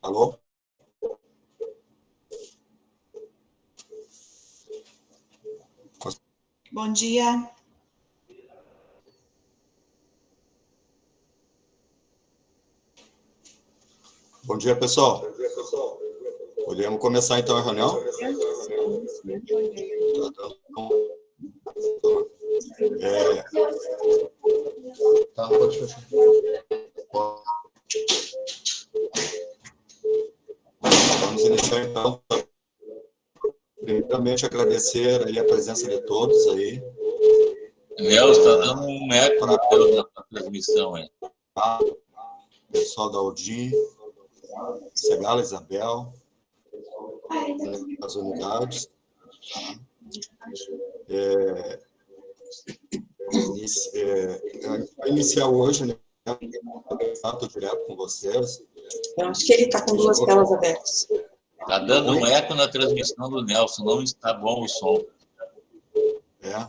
Alô? Bom dia. Bom dia, pessoal. Podemos começar, então, a reunião? Tá, pode fechar. Vamos iniciar, então. Primeiramente, agradecer aí a presença de todos aí. Nelson, está dando um eco na transmissão aí. Pessoal da Audi, Segala, Isabel, as unidades. Vai iniciar hoje, né? Contato direto com vocês. Eu acho que ele está com duas telas abertas. Está dando um eco na transmissão do Nelson, não está bom o som. É.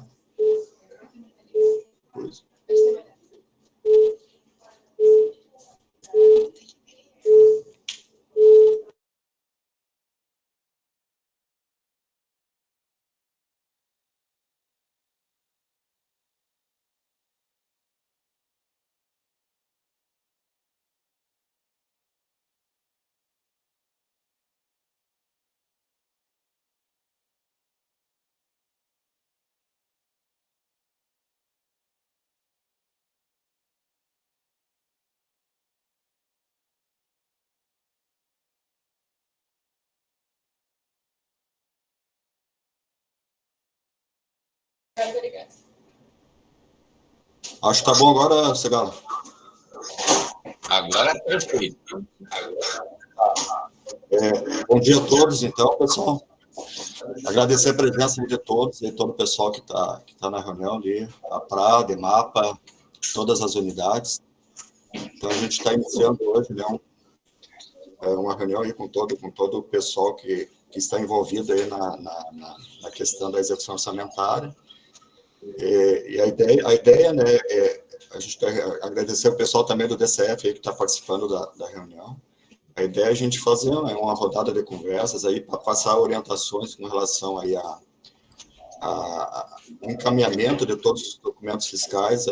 Pois. Acho que tá bom agora, Segala. Agora é perfeito. Bom dia a todos, então, pessoal. Agradecer a presença de todos e todo o pessoal que tá na reunião ali, a PRA, DEMAPA, todas as unidades. Então, a gente está iniciando hoje, né, uma reunião aí com todo o pessoal que está envolvido aí na questão da execução orçamentária. E a ideia, né, a gente quer agradecer o pessoal também do DCF aí que está participando da reunião. A ideia é a gente fazer uma rodada de conversas aí para passar orientações com relação aí a encaminhamento de todos os documentos fiscais,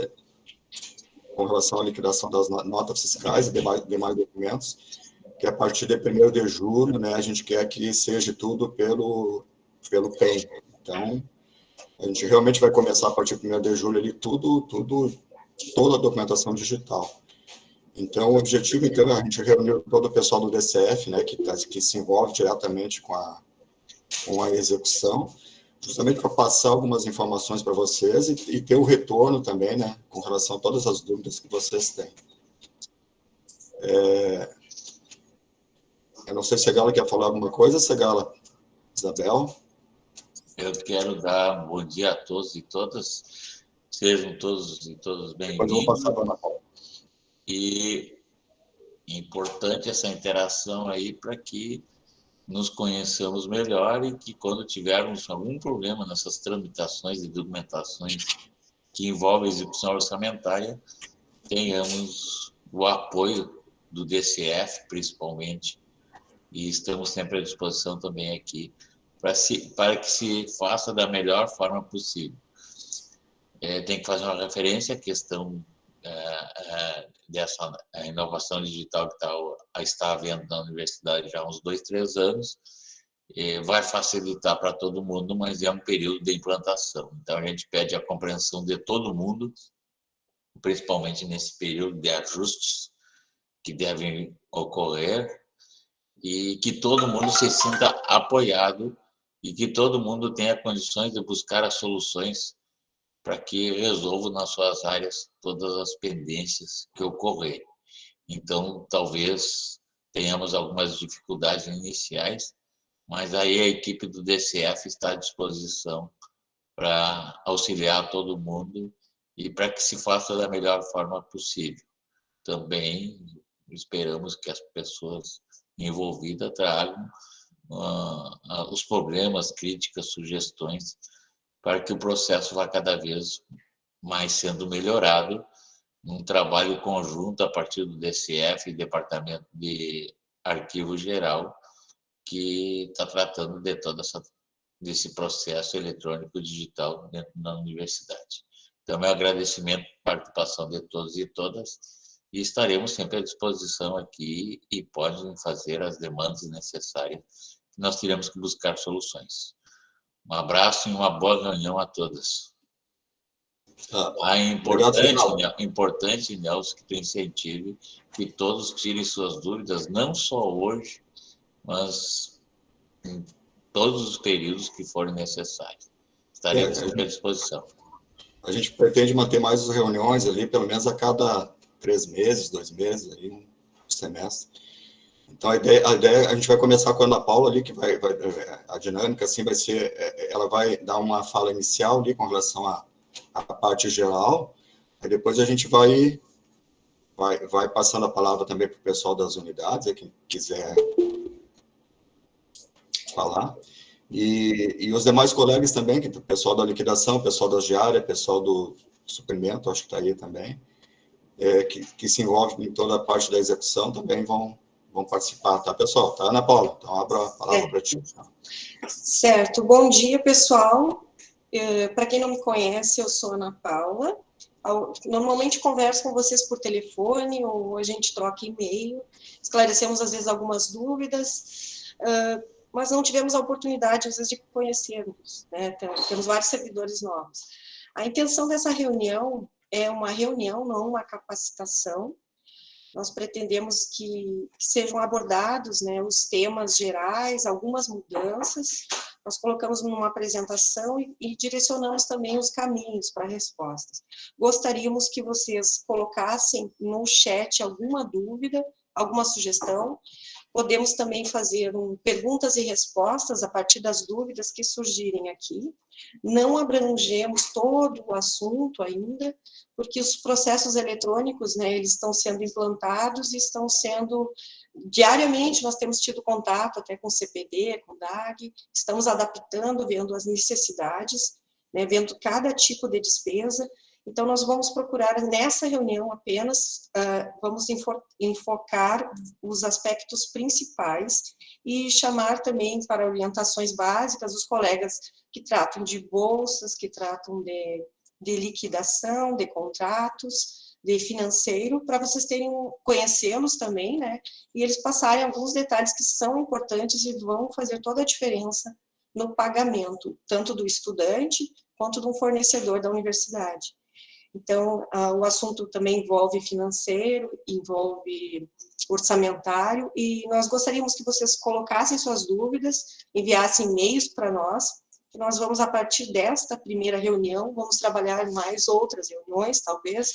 com relação à liquidação das notas fiscais e demais documentos, que a partir de 1º de julho, né, a gente quer que seja tudo pelo PEN. Então, a gente realmente vai começar a partir de 1º de julho ali toda a documentação digital. Então, o objetivo, então, é a gente reunir todo o pessoal do DCF, né, que se envolve diretamente com a execução, justamente para passar algumas informações para vocês e ter o retorno também, né, com relação a todas as dúvidas que vocês têm. Eu não sei se a Segala quer falar alguma coisa, Segala? Isabel? Eu quero dar um bom dia a todos e todas. Sejam todos e todas bem-vindos. Depois eu vou passar para a Ana Paula. E é importante essa interação aí para que nos conheçamos melhor e que quando tivermos algum problema nessas tramitações e documentações que envolvem a execução orçamentária, tenhamos o apoio do DCF, principalmente, e estamos sempre à disposição também aqui para que se faça da melhor forma possível. Tem que fazer uma referência à questão dessa inovação digital que está havendo na universidade já há uns 2, 3 anos. Vai facilitar para todo mundo, mas é um período de implantação. Então, a gente pede a compreensão de todo mundo, principalmente nesse período de ajustes que devem ocorrer, e que todo mundo se sinta apoiado e que todo mundo tenha condições de buscar as soluções para que resolvam nas suas áreas todas as pendências que ocorrerem. Então, talvez tenhamos algumas dificuldades iniciais, mas aí a equipe do DCF está à disposição para auxiliar todo mundo e para que se faça da melhor forma possível. Também esperamos que as pessoas envolvidas tragam os problemas, críticas, sugestões, para que o processo vá cada vez mais sendo melhorado, num trabalho conjunto a partir do DCF, Departamento de arquivo geral que está tratando de desse processo eletrônico digital dentro da universidade. Então, meu agradecimento à participação de todos e todas, e estaremos sempre à disposição aqui e podem fazer as demandas necessárias, que nós teremos que buscar soluções. Um abraço e uma boa reunião a todas. Importante, Nelson, que tu incentive que todos tirem suas dúvidas, não só hoje, mas em todos os períodos que forem necessários. Estaremos sempre à disposição. A gente pretende manter mais as reuniões ali, pelo menos a cada 3 meses, 2 meses, aí, um semestre. Então, a ideia, a gente vai começar com a Ana Paula ali, que a dinâmica, assim, vai ser, ela vai dar uma fala inicial ali com relação à parte geral, aí depois a gente vai passando a palavra também para o pessoal das unidades, quem quiser falar, e os demais colegas também, que o pessoal da liquidação, o pessoal da diária, o pessoal do suprimento, acho que está aí também, que se envolve em toda a parte da execução, também vão participar, tá, pessoal? Tá, Ana Paula? Então, abro a palavra para ti. Certo. Bom dia, pessoal. Para quem não me conhece, eu sou Ana Paula. Normalmente converso com vocês por telefone ou a gente troca e-mail, esclarecemos às vezes algumas dúvidas, mas não tivemos a oportunidade às vezes de conhecermos, né? Temos vários servidores novos. A intenção dessa reunião é uma reunião, não uma capacitação. Nós pretendemos que sejam abordados, né, os temas gerais, algumas mudanças. Nós colocamos numa apresentação e direcionamos também os caminhos para respostas. Gostaríamos que vocês colocassem no chat alguma dúvida, alguma sugestão. Podemos também fazer perguntas e respostas a partir das dúvidas que surgirem aqui. Não abrangemos todo o assunto ainda, porque os processos eletrônicos, né, eles estão sendo implantados e estão sendo, diariamente nós temos tido contato até com o CPD, com o DAG, estamos adaptando, vendo as necessidades, né, vendo cada tipo de despesa. Então, nós vamos procurar, nessa reunião apenas, vamos enfocar os aspectos principais e chamar também para orientações básicas os colegas que tratam de bolsas, que tratam de liquidação, de contratos, de financeiro, para vocês conhecê-los também, né, e eles passarem alguns detalhes que são importantes e vão fazer toda a diferença no pagamento, tanto do estudante quanto de um fornecedor da universidade. Então, o assunto também envolve financeiro, envolve orçamentário, e nós gostaríamos que vocês colocassem suas dúvidas, enviassem e-mails para nós, que nós vamos, a partir desta primeira reunião, vamos trabalhar mais outras reuniões, talvez,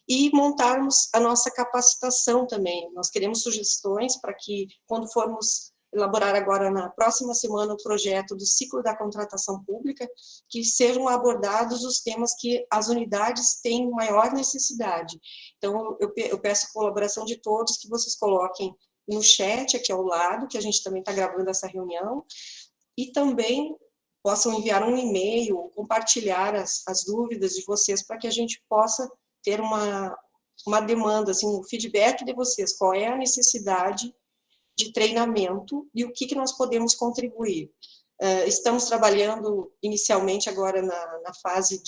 e montarmos a nossa capacitação também. Nós queremos sugestões para que, quando formos elaborar agora na próxima semana o projeto do ciclo da contratação pública, que sejam abordados os temas que as unidades têm maior necessidade. Então, eu peço a colaboração de todos, que vocês coloquem no chat aqui ao lado, que a gente também está gravando essa reunião, e também possam enviar um e-mail, compartilhar as dúvidas de vocês, para que a gente possa ter uma demanda, assim, um feedback de vocês, qual é a necessidade de treinamento e o que nós podemos contribuir. Estamos trabalhando inicialmente agora na fase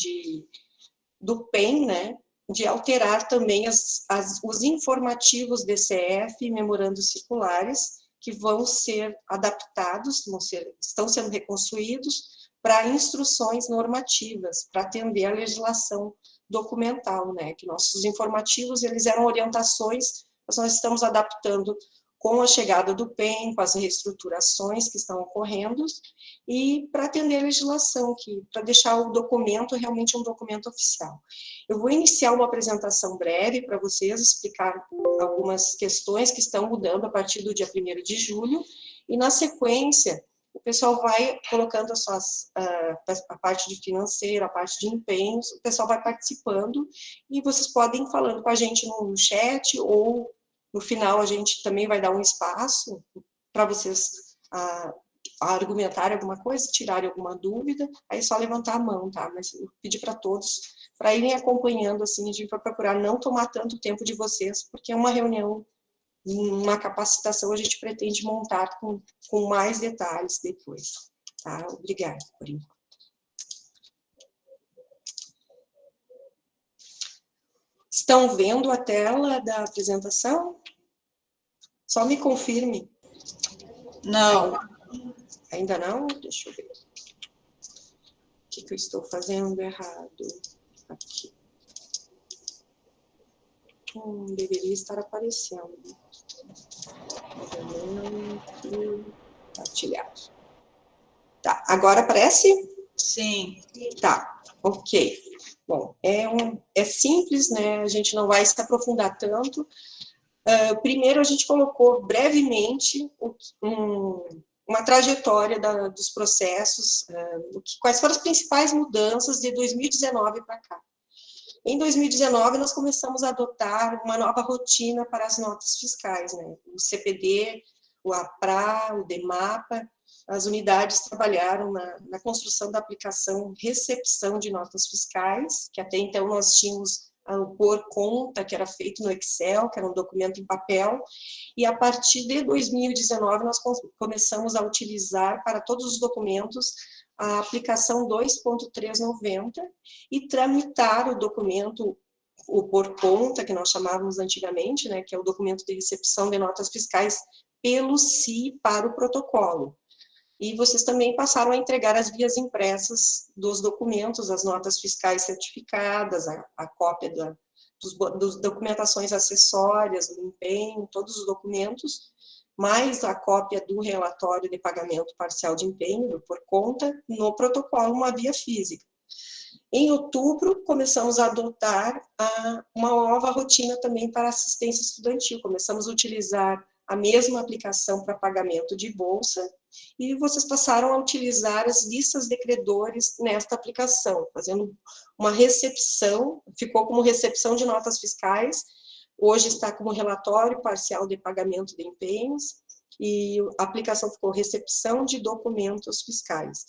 do PEN, né, de alterar também os informativos DCF e memorandos circulares, que vão ser adaptados, estão sendo reconstruídos para instruções normativas, para atender a legislação documental, né, que nossos informativos, eles eram orientações, mas nós estamos adaptando com a chegada do PEN, com as reestruturações que estão ocorrendo, e para atender a legislação, para deixar o documento realmente um documento oficial. Eu vou iniciar uma apresentação breve para vocês, explicar algumas questões que estão mudando a partir do dia 1º de julho, e na sequência, o pessoal vai colocando a parte de financeiro, a parte de empenhos, o pessoal vai participando, e vocês podem ir falando com a gente no chat, ou no final a gente também vai dar um espaço para vocês argumentarem alguma coisa, tirarem alguma dúvida, aí é só levantar a mão, tá? Mas eu pedi para todos, para irem acompanhando, assim, a gente vai procurar não tomar tanto tempo de vocês, porque é uma reunião uma capacitação a gente pretende montar com mais detalhes depois. Tá? Obrigada por enquanto. Estão vendo a tela da apresentação? Só me confirme. Não. Ainda não? Deixa eu ver. O que eu estou fazendo errado? Aqui. Deveria estar aparecendo. Compartilhado. Tá, agora aparece? Sim. Tá, ok. Bom, é simples, né? A gente não vai se aprofundar tanto. Primeiro, a gente colocou brevemente uma trajetória dos processos, quais foram as principais mudanças de 2019 para cá. Em 2019, nós começamos a adotar uma nova rotina para as notas fiscais, né? O CPD, o APRA, o DEMAPA, as unidades trabalharam na construção da aplicação recepção de notas fiscais, que até então nós tínhamos o por conta, que era feito no Excel, que era um documento em papel, e a partir de 2019 nós começamos a utilizar para todos os documentos a aplicação 2.390 e tramitar o documento, o por conta, que nós chamávamos antigamente, né, que é o documento de recepção de notas fiscais, pelo SI para o protocolo. E vocês também passaram a entregar as vias impressas dos documentos, as notas fiscais certificadas, a cópia das documentações acessórias, do empenho, todos os documentos, mais a cópia do relatório de pagamento parcial de empenho, por conta, no protocolo, uma via física. Em outubro, começamos a adotar uma nova rotina também para assistência estudantil. Começamos a utilizar a mesma aplicação para pagamento de bolsa, e vocês passaram a utilizar as listas de credores nesta aplicação, fazendo uma recepção, ficou como recepção de notas fiscais, hoje está como relatório parcial de pagamento de empenhos, e a aplicação ficou recepção de documentos fiscais.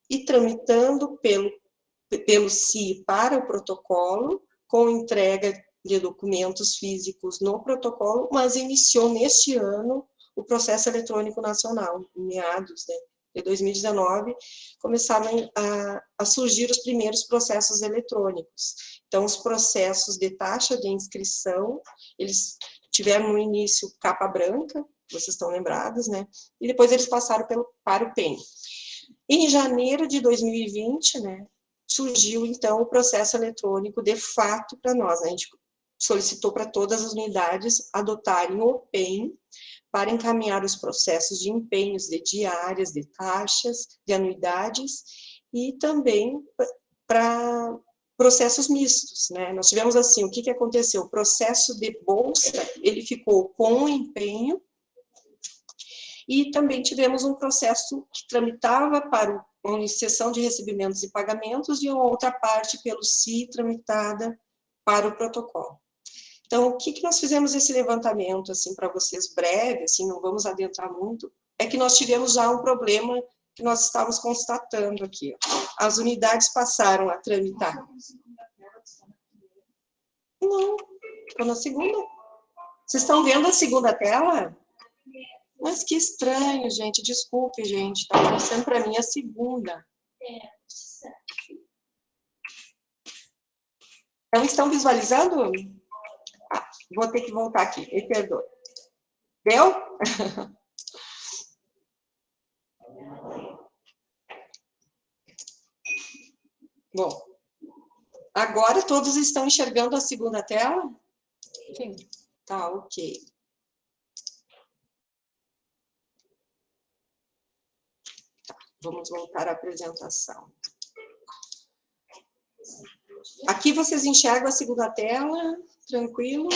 E tramitando pelo SI para o protocolo, com entrega de documentos físicos no protocolo, mas iniciou neste ano o processo eletrônico nacional, em meados de 2019, começaram a surgir os primeiros processos eletrônicos. Então, os processos de taxa de inscrição, eles tiveram no início capa branca, vocês estão lembrados, né? E depois eles passaram para o PEN. Em janeiro de 2020, né, surgiu, então, o processo eletrônico de fato para nós. A gente solicitou para todas as unidades adotarem o PEN para encaminhar os processos de empenhos de diárias, de taxas, de anuidades, e também para processos mistos, né? Nós tivemos assim, o que aconteceu? O processo de bolsa, ele ficou com o empenho, e também tivemos um processo que tramitava para uma iniciação de recebimentos e pagamentos, e outra parte pelo SI tramitada para o protocolo. Então, o que nós fizemos esse levantamento, assim, para vocês breve, assim, não vamos adentrar muito, é que nós tivemos já um problema que nós estávamos constatando aqui. Ó. As unidades passaram a tramitar. Não, estou na segunda. Vocês estão vendo a segunda tela? Mas que estranho, gente, desculpe, gente, está aparecendo para mim a segunda. Então, estão visualizando? Vou ter que voltar aqui, me perdoe. Deu? Bom, agora todos estão enxergando a segunda tela? Sim. Tá, ok. Tá, vamos voltar à apresentação. Aqui vocês enxergam a segunda tela, tranquilo?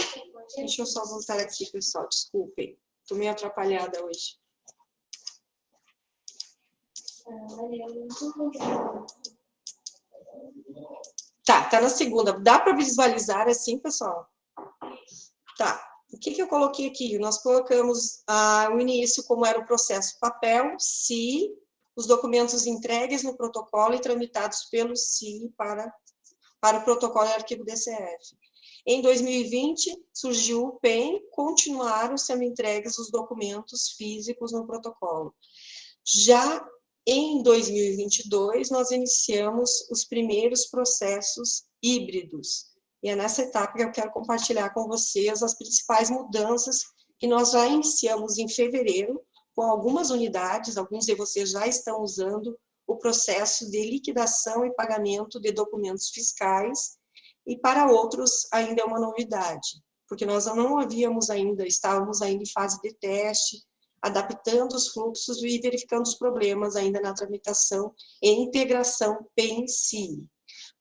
Deixa eu só voltar aqui, pessoal, desculpem. Estou meio atrapalhada hoje. Tá na segunda. Dá para visualizar assim, pessoal? Tá. O que eu coloquei aqui? Nós colocamos o início, como era o processo papel, SI, os documentos entregues no protocolo e tramitados pelo SI para o protocolo e arquivo DCF. Em 2020, surgiu o PEN, continuaram sendo entregues os documentos físicos no protocolo. Já em 2022, nós iniciamos os primeiros processos híbridos. E é nessa etapa que eu quero compartilhar com vocês as principais mudanças que nós já iniciamos em fevereiro, com algumas unidades, alguns de vocês já estão usando o processo de liquidação e pagamento de documentos fiscais, e para outros ainda é uma novidade, porque nós não havíamos ainda, estávamos ainda em fase de teste, adaptando os fluxos e verificando os problemas ainda na tramitação e integração PEN-CI.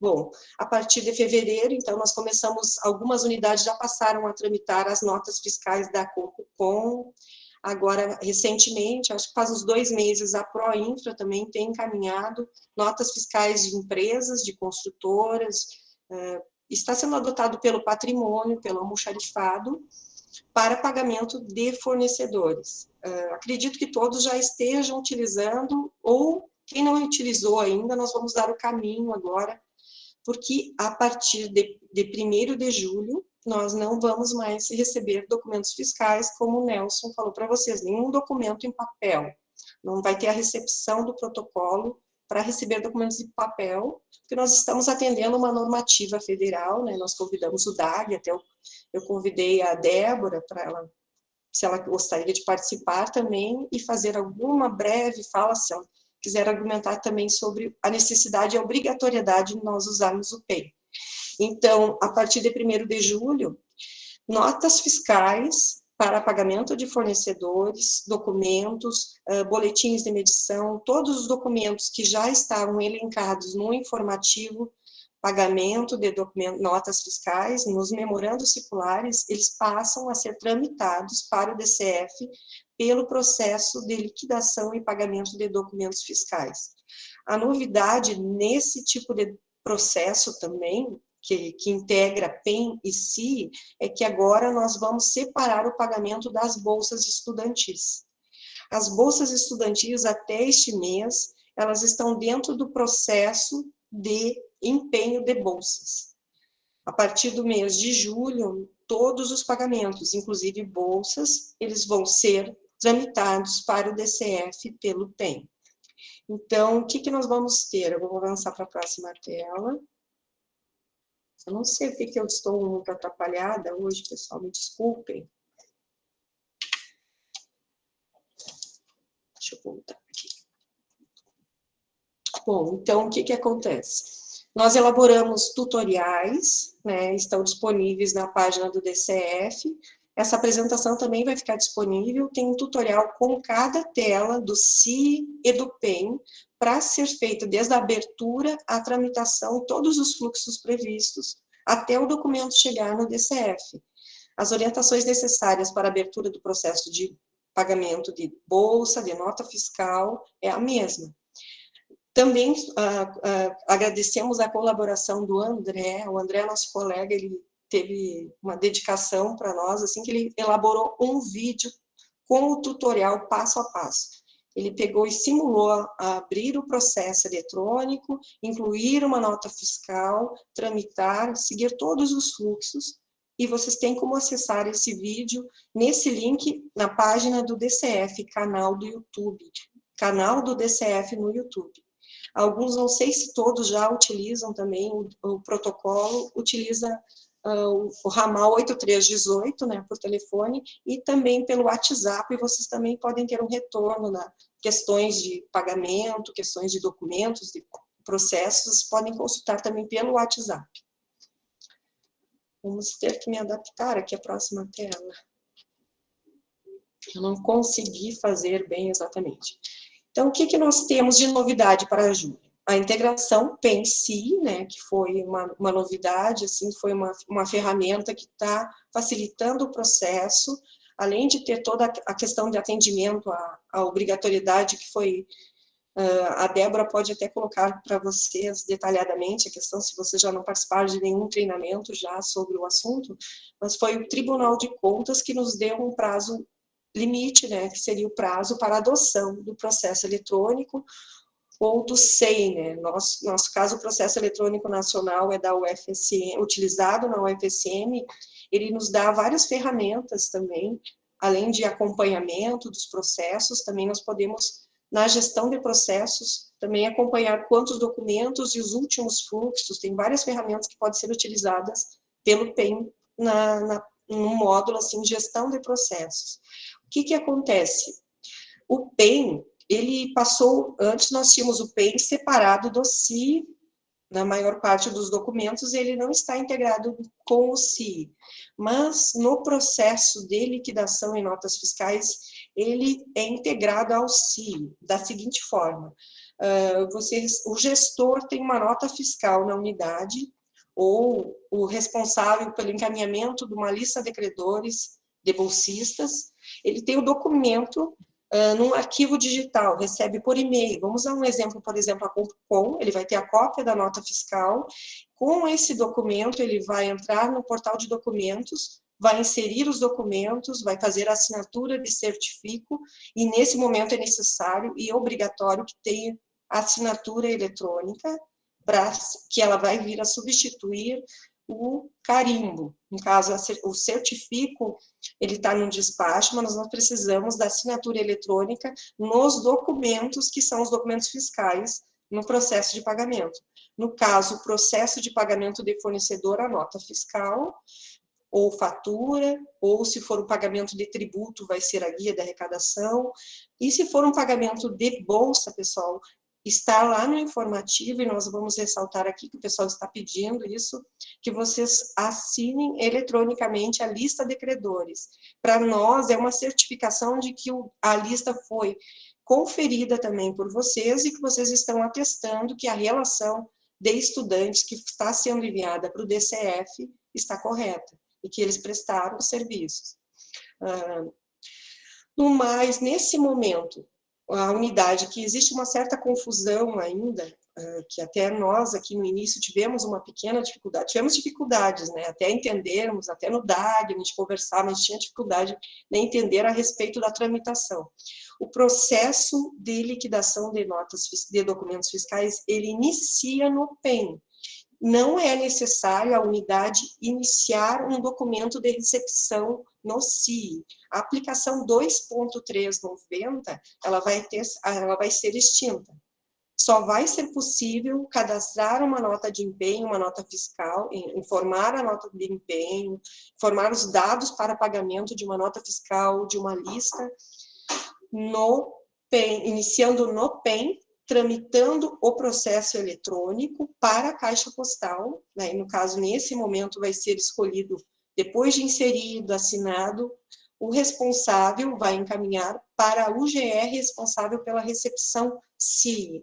Bom, a partir de fevereiro, então, nós começamos, algumas unidades já passaram a tramitar as notas fiscais da Compocom. Agora, recentemente, acho que faz uns 2 meses, a Proinfra também tem encaminhado notas fiscais de empresas, de construtoras, está sendo adotado pelo patrimônio, pelo almoxarifado, para pagamento de fornecedores. Acredito que todos já estejam utilizando, ou quem não utilizou ainda, nós vamos dar o caminho agora, porque a partir de 1º de julho, nós não vamos mais receber documentos fiscais, como o Nelson falou para vocês, nenhum documento em papel. Não vai ter a recepção do protocolo para receber documentos em papel, porque nós estamos atendendo uma normativa federal, né? Nós convidamos o DAG, até eu convidei a Débora para ela, se ela gostaria de participar também e fazer alguma breve fala, se ela quiser argumentar também sobre a necessidade e a obrigatoriedade de nós usarmos o PEN. Então, a partir de 1º de julho, notas fiscais para pagamento de fornecedores, documentos, boletins de medição, todos os documentos que já estavam elencados no informativo, pagamento de notas fiscais, nos memorandos circulares, eles passam a ser tramitados para o DCF pelo processo de liquidação e pagamento de documentos fiscais. A novidade nesse tipo de processo também, que integra PEN e CI, é que agora nós vamos separar o pagamento das bolsas estudantis. As bolsas estudantis, até este mês, elas estão dentro do processo de empenho de bolsas. A partir do mês de julho, todos os pagamentos, inclusive bolsas, eles vão ser tramitados para o DCF pelo PEN. Então, o que nós vamos ter? Eu vou avançar para a próxima tela. Eu não sei porque que eu estou muito atrapalhada hoje, pessoal, me desculpem. Deixa eu voltar aqui. Bom, então, o que acontece? Nós elaboramos tutoriais, né, estão disponíveis na página do DCF. Essa apresentação também vai ficar disponível, tem um tutorial com cada tela do CI e do PEN, para ser feito desde a abertura, a tramitação, todos os fluxos previstos, até o documento chegar no DCF. As orientações necessárias para a abertura do processo de pagamento de bolsa, de nota fiscal, é a mesma. Também agradecemos a colaboração do André. O André, nosso colega, ele teve uma dedicação para nós, assim, que ele elaborou um vídeo com o tutorial passo a passo. Ele pegou e simulou abrir o processo eletrônico, incluir uma nota fiscal, tramitar, seguir todos os fluxos, e vocês têm como acessar esse vídeo nesse link na página do DCF, canal do YouTube, canal do DCF no YouTube. Alguns, não sei se todos já utilizam também o protocolo, utiliza o ramal 8318, né, por telefone, e também pelo WhatsApp, e vocês também podem ter um retorno na questões de pagamento, questões de documentos, de processos, podem consultar também pelo WhatsApp. Vamos ter que me adaptar aqui à próxima tela. Eu não consegui fazer bem exatamente. Então, o que nós temos de novidade para julho? A integração PEN-CI, né, que foi uma novidade, assim, foi uma ferramenta que está facilitando o processo, além de ter toda a questão de atendimento à obrigatoriedade que foi, a Débora pode até colocar para vocês detalhadamente a questão, se vocês já não participaram de nenhum treinamento já sobre o assunto, mas foi o Tribunal de Contas que nos deu um prazo limite, né, que seria o prazo para adoção do processo eletrônico, ou do SEI, né? Nosso caso, o Processo Eletrônico Nacional é da UFSM, utilizado na UFSM, ele nos dá várias ferramentas também, além de acompanhamento dos processos, também nós podemos, na gestão de processos, também acompanhar quantos documentos e os últimos fluxos, tem várias ferramentas que podem ser utilizadas pelo PEM no módulo, assim, gestão de processos. O que acontece? O PEM, ele passou, antes nós tínhamos o PEM separado do CIE, na maior parte dos documentos, ele não está integrado com o CIE, mas no processo de liquidação em notas fiscais, ele é integrado ao CIE, da seguinte forma, o gestor tem uma nota fiscal na unidade, ou o responsável pelo encaminhamento de uma lista de credores, de bolsistas, ele tem o documento num arquivo digital, recebe por e-mail. Vamos dar um exemplo, por exemplo, a Compcom, ele vai ter a cópia da nota fiscal, com esse documento ele vai entrar no portal de documentos, vai inserir os documentos, vai fazer a assinatura de certifico, e nesse momento é necessário e obrigatório que tenha assinatura eletrônica, para que ela vai vir a substituir o carimbo. No caso, o certifico, ele está no despacho, mas nós precisamos da assinatura eletrônica nos documentos, que são os documentos fiscais, no processo de pagamento. No caso, o processo de pagamento de fornecedor, a nota fiscal, ou fatura, ou se for um pagamento de tributo, vai ser a guia de arrecadação, e se for um pagamento de bolsa, pessoal, está lá no informativo, e nós vamos ressaltar aqui que o pessoal está pedindo isso, que vocês assinem eletronicamente a lista de credores. Para nós, é uma certificação de que a lista foi conferida também por vocês, e que vocês estão atestando que a relação de estudantes que está sendo enviada para o DCF está correta, e que eles prestaram os serviços. No mais, nesse momento, a unidade, que existe uma certa confusão ainda, que até nós aqui no início tivemos uma pequena dificuldade, tivemos dificuldades, né, até entendermos, até no DAG, a gente conversar, mas tinha dificuldade de entender a respeito da tramitação. O processo de liquidação de notas, de documentos fiscais, ele inicia no PEM. Não é necessário a unidade iniciar um documento de recepção no CIE. A aplicação 2.390, ela vai ser extinta. Só vai ser possível cadastrar uma nota de empenho, uma nota fiscal, informar a nota de empenho, informar os dados para pagamento de uma nota fiscal, de uma lista, no PEM, iniciando no PEM, tramitando o processo eletrônico para a caixa postal, né? No caso, nesse momento, vai ser escolhido, depois de inserido, assinado, o responsável vai encaminhar para a UGR responsável pela recepção CIE.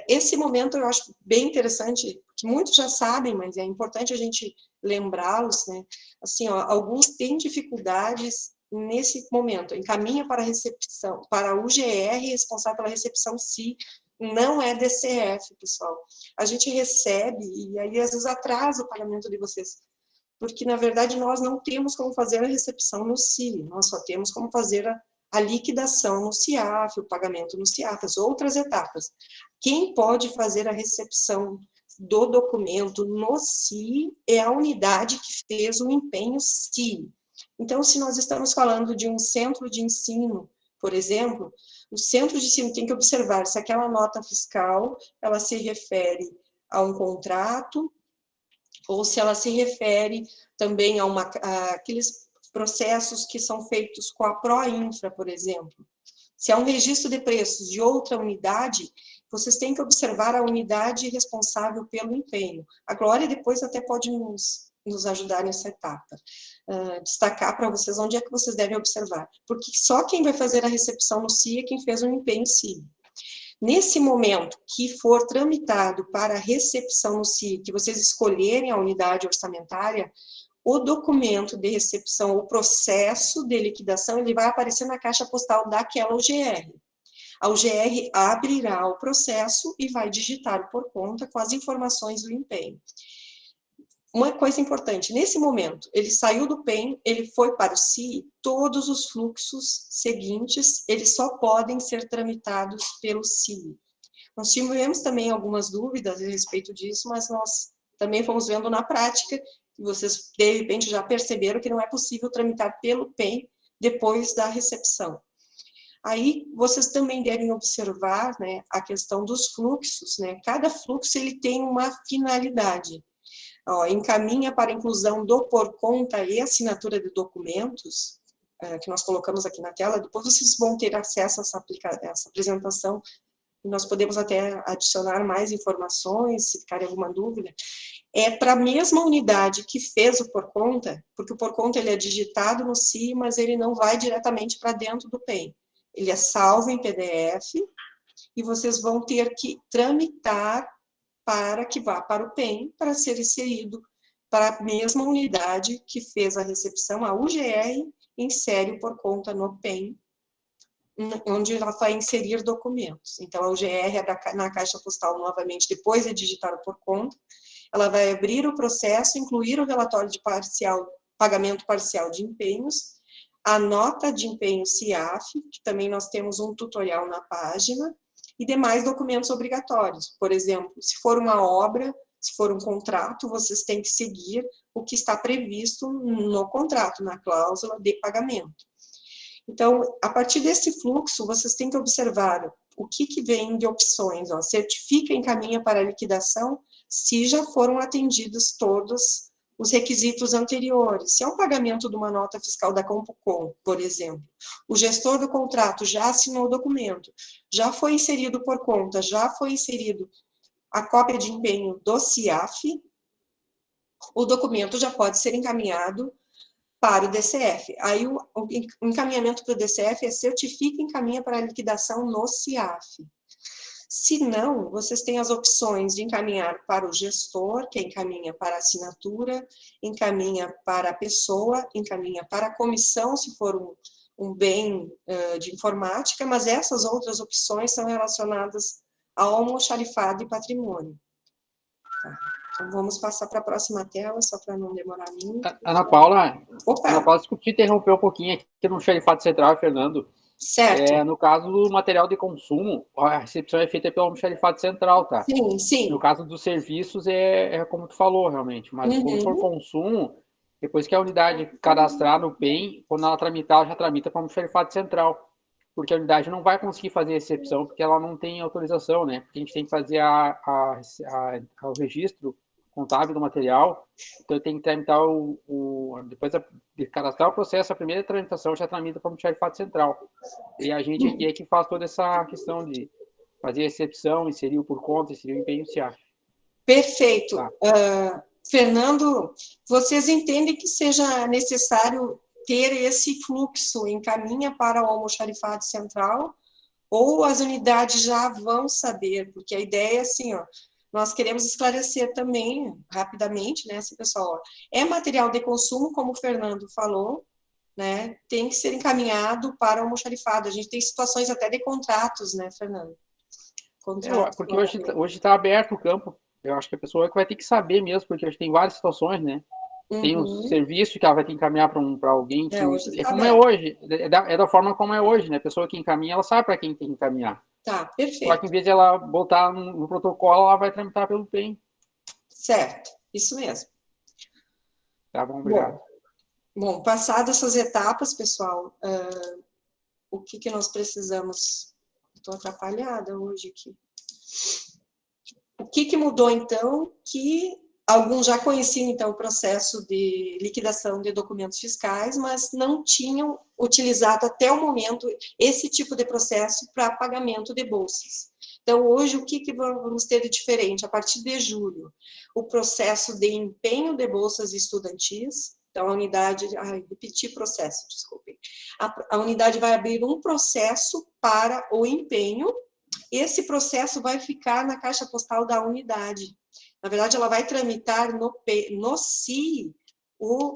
Esse momento eu acho bem interessante, que muitos já sabem, mas é importante a gente lembrá-los, né? Assim, ó, alguns têm dificuldades nesse momento, encaminha para a recepção, para a UGR responsável pela recepção CIE, não é DCF, pessoal. A gente recebe, e aí às vezes atrasa o pagamento de vocês, porque na verdade nós não temos como fazer a recepção no CIE, nós só temos como fazer a liquidação no CIAF, o pagamento no CIAF, as outras etapas. Quem pode fazer a recepção do documento no CIE é a unidade que fez o empenho CIE. Então, se nós estamos falando de um centro de ensino, por exemplo, o centro de ensino tem que observar se aquela nota fiscal, ela se refere a um contrato, ou se ela se refere também a aqueles processos que são feitos com a Proinfra, por exemplo. Se é um registro de preços de outra unidade, vocês têm que observar a unidade responsável pelo empenho. A Glória depois até pode nos ajudar nessa etapa, destacar para vocês onde é que vocês devem observar, porque só quem vai fazer a recepção no CIE é quem fez o empenho CIE. Nesse momento que for tramitado para a recepção no CIE, que vocês escolherem a unidade orçamentária, o documento de recepção, o processo de liquidação, ele vai aparecer na caixa postal daquela UGR. A UGR abrirá o processo e vai digitar por conta com as informações do empenho. Uma coisa importante, nesse momento, ele saiu do PEM, ele foi para o CIE, todos os fluxos seguintes, eles só podem ser tramitados pelo CIE. Nós tivemos também algumas dúvidas a respeito disso, mas nós também fomos vendo na prática, que vocês, de repente, já perceberam que não é possível tramitar pelo PEN depois da recepção. Aí, vocês também devem observar, né, a questão dos fluxos, né? Cada fluxo, ele tem uma finalidade. Ó, encaminha para a inclusão do por conta e assinatura de documentos, que nós colocamos aqui na tela. Depois vocês vão ter acesso a essa apresentação, e nós podemos até adicionar mais informações, se ficar alguma dúvida. É para a mesma unidade que fez o por conta, porque o por conta ele é digitado no CI, mas ele não vai diretamente para dentro do PEN. Ele é salvo em PDF, e vocês vão ter que tramitar para que vá para o PEN, para ser inserido para a mesma unidade que fez a recepção, a UGR, insere o por conta no PEN, onde ela vai inserir documentos. Então, a UGR é na caixa postal novamente, depois de digitar o por conta, ela vai abrir o processo, incluir o relatório de pagamento parcial de empenhos, a nota de empenho CIAF, que também nós temos um tutorial na página, e demais documentos obrigatórios. Por exemplo, se for uma obra, se for um contrato, vocês têm que seguir o que está previsto no contrato, na cláusula de pagamento. Então, a partir desse fluxo, vocês têm que observar o que vem de opções. Ó, certifica e encaminha para a liquidação se já foram atendidos todos os requisitos anteriores. Se é um pagamento de uma nota fiscal da Compucom, por exemplo, o gestor do contrato já assinou o documento, já foi inserido por conta, já foi inserido a cópia de empenho do CIAF, o documento já pode ser encaminhado para o DCF. Aí o encaminhamento para o DCF é certifica e encaminha para a liquidação no CIAF. Se não, vocês têm as opções de encaminhar para o gestor, que encaminha para a assinatura, encaminha para a pessoa, encaminha para a comissão, se for um bem de informática, mas essas outras opções são relacionadas ao almoxarifado e patrimônio. Tá. Então, vamos passar para a próxima tela, só para não demorar muito. Ana Paula, Opa. Ana Paula, desculpe te interromper um pouquinho aqui no almoxarifado central, Fernando. Certo. No caso do material de consumo, a recepção é feita pelo almoxarifado central, tá? Sim, sim. No caso dos serviços, é como tu falou, realmente. Mas quando for consumo, depois que a unidade cadastrar no PEN, quando ela tramitar, ela já tramita para o almoxarifado central. Porque a unidade não vai conseguir fazer a recepção, porque ela não tem autorização, né? Porque a gente tem que fazer o registro contábil do material, então tem que tramitar depois de cadastrar o processo, a primeira tramitação já tramita para o almoxarifado central. E a gente aqui é que faz toda essa questão de fazer a recepção, inserir o por conta, inserir o empenho CIAF. Perfeito. Tá. Fernando, vocês entendem que seja necessário ter esse fluxo, encaminha para o almoxarifado central, ou as unidades já vão saber? Porque a ideia é assim, ó, nós queremos esclarecer também, rapidamente, né, assim, pessoal, ó, é material de consumo, como o Fernando falou, né, tem que ser encaminhado para o almoxarifado. A gente tem situações até de contratos, né, Fernando? Porque hoje está aberto o campo. Eu acho que a pessoa vai ter que saber mesmo, porque hoje tem várias situações, né? Tem um serviço que ela vai ter que encaminhar para alguém. É como é hoje. É da forma como é hoje, né? A pessoa que encaminha, ela sabe para quem tem que encaminhar. Tá, perfeito. Só que em vez de ela botar no protocolo, ela vai tramitar pelo PEN. Certo, isso mesmo. Tá bom, obrigado. Bom, passadas essas etapas, pessoal, o que nós precisamos? Estou atrapalhada hoje aqui. O que mudou, então? Que alguns já conheciam, então, o processo de liquidação de documentos fiscais, mas não tinham utilizado até o momento esse tipo de processo para pagamento de bolsas. Então, hoje, o que vamos ter de diferente? A partir de julho, o processo de empenho de bolsas estudantis. Então, a unidade... repeti processo, desculpem. A unidade vai abrir um processo para o empenho. Esse processo vai ficar na caixa postal da unidade. Na verdade, ela vai tramitar no CI o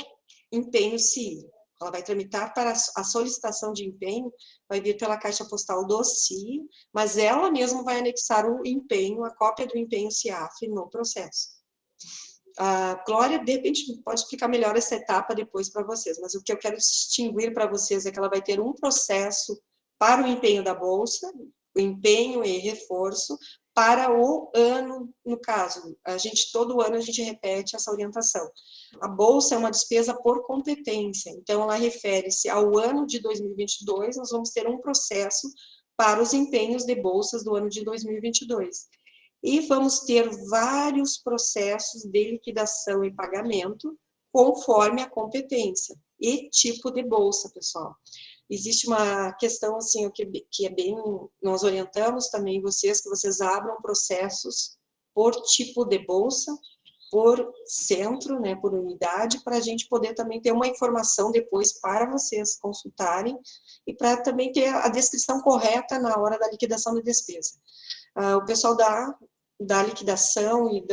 empenho CI. Ela vai tramitar para a solicitação de empenho, vai vir pela caixa postal do CI, mas ela mesma vai anexar o empenho, a cópia do empenho CIAF no processo. A Glória, de repente, pode explicar melhor essa etapa depois para vocês, mas o que eu quero distinguir para vocês é que ela vai ter um processo para o empenho da bolsa, o empenho e reforço, para o ano, no caso, todo ano a gente repete essa orientação. A bolsa é uma despesa por competência, então ela refere-se ao ano de 2022, nós vamos ter um processo para os empenhos de bolsas do ano de 2022. E vamos ter vários processos de liquidação e pagamento, conforme a competência e tipo de bolsa, pessoal. Existe uma questão, assim, que é bem... Nós orientamos também vocês, que vocês abram processos por tipo de bolsa, por centro, né, por unidade, para a gente poder também ter uma informação depois para vocês consultarem e para também ter a descrição correta na hora da liquidação da despesa. O pessoal da liquidação e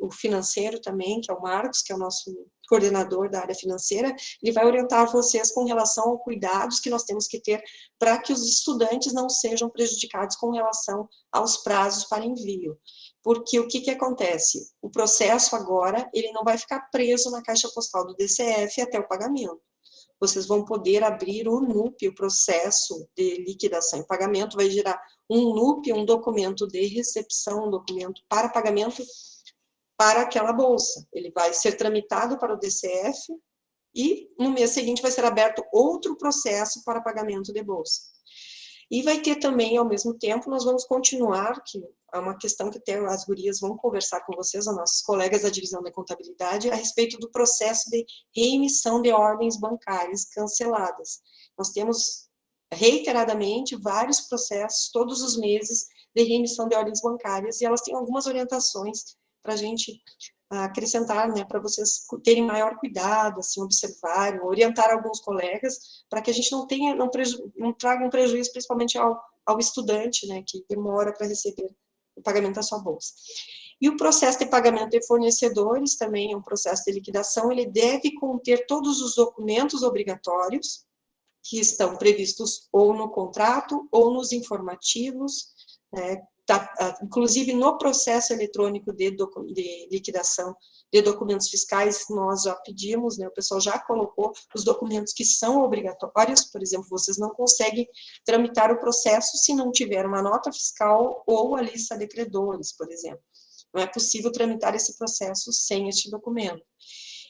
o financeiro também, que é o Marcos, que é o nosso coordenador da área financeira, ele vai orientar vocês com relação aos cuidados que nós temos que ter para que os estudantes não sejam prejudicados com relação aos prazos para envio. Porque o que acontece? O processo agora, ele não vai ficar preso na caixa postal do DCF até o pagamento. Vocês vão poder abrir o NUP, o processo de liquidação e pagamento, vai gerar um NUP, um documento de recepção, um documento para pagamento para aquela bolsa. Ele vai ser tramitado para o DCF e no mês seguinte vai ser aberto outro processo para pagamento de bolsa. E vai ter também, ao mesmo tempo, nós vamos continuar, que é uma questão que até as gurias vão conversar com vocês, os nossos colegas da divisão da contabilidade, a respeito do processo de reemissão de ordens bancárias canceladas. Nós temos, reiteradamente, vários processos, todos os meses, de reemissão de ordens bancárias, e elas têm algumas orientações para a gente acrescentar, né, para vocês terem maior cuidado, assim, observarem, orientar alguns colegas, para que a gente não traga um prejuízo, principalmente ao estudante, né, que demora para receber o pagamento da sua bolsa. E o processo de pagamento de fornecedores também é um processo de liquidação, ele deve conter todos os documentos obrigatórios, que estão previstos ou no contrato, ou nos informativos, né, inclusive no processo eletrônico de liquidação de documentos fiscais, nós já pedimos, né, o pessoal já colocou os documentos que são obrigatórios, por exemplo, vocês não conseguem tramitar o processo se não tiver uma nota fiscal ou a lista de credores, por exemplo. Não é possível tramitar esse processo sem este documento.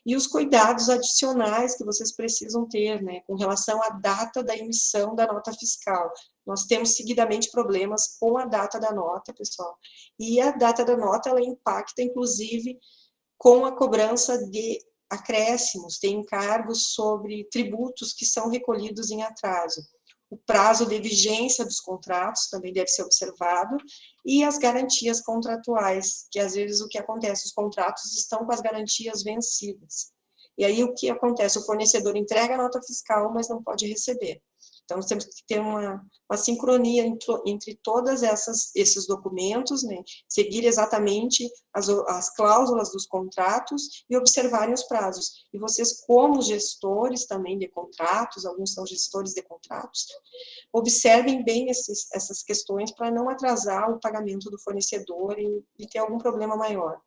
E os cuidados adicionais que vocês precisam ter, né, com relação à data da emissão da nota fiscal. Nós temos seguidamente problemas com a data da nota, pessoal, e a data da nota, ela impacta, inclusive, com a cobrança de acréscimos, tem encargos sobre tributos que são recolhidos em atraso. O prazo de vigência dos contratos também deve ser observado, e as garantias contratuais, que às vezes o que acontece, os contratos estão com as garantias vencidas. E aí o que acontece? O fornecedor entrega a nota fiscal, mas não pode receber. Então, nós temos que ter uma sincronia entre todos esses documentos, né? Seguir exatamente as cláusulas dos contratos e observarem os prazos. E vocês, como gestores também de contratos, alguns são gestores de contratos, observem bem essas questões para não atrasar o pagamento do fornecedor e ter algum problema maior.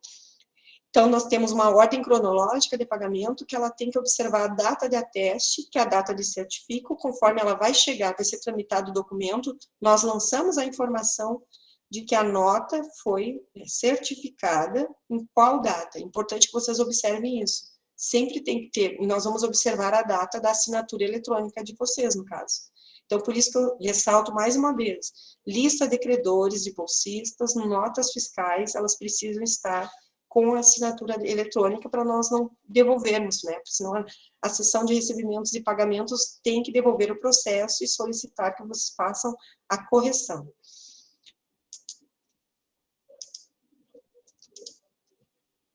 Então, nós temos uma ordem cronológica de pagamento que ela tem que observar a data de ateste, que é a data de certifico, conforme ela vai chegar, vai ser tramitado o documento, nós lançamos a informação de que a nota foi certificada em qual data. É importante que vocês observem isso. Sempre tem que ter, e nós vamos observar a data da assinatura eletrônica de vocês, no caso. Então, por isso que eu ressalto mais uma vez, lista de credores, de bolsistas, notas fiscais, elas precisam estar com a assinatura eletrônica para nós não devolvermos, né? Porque senão a seção de recebimentos e pagamentos tem que devolver o processo e solicitar que vocês façam a correção.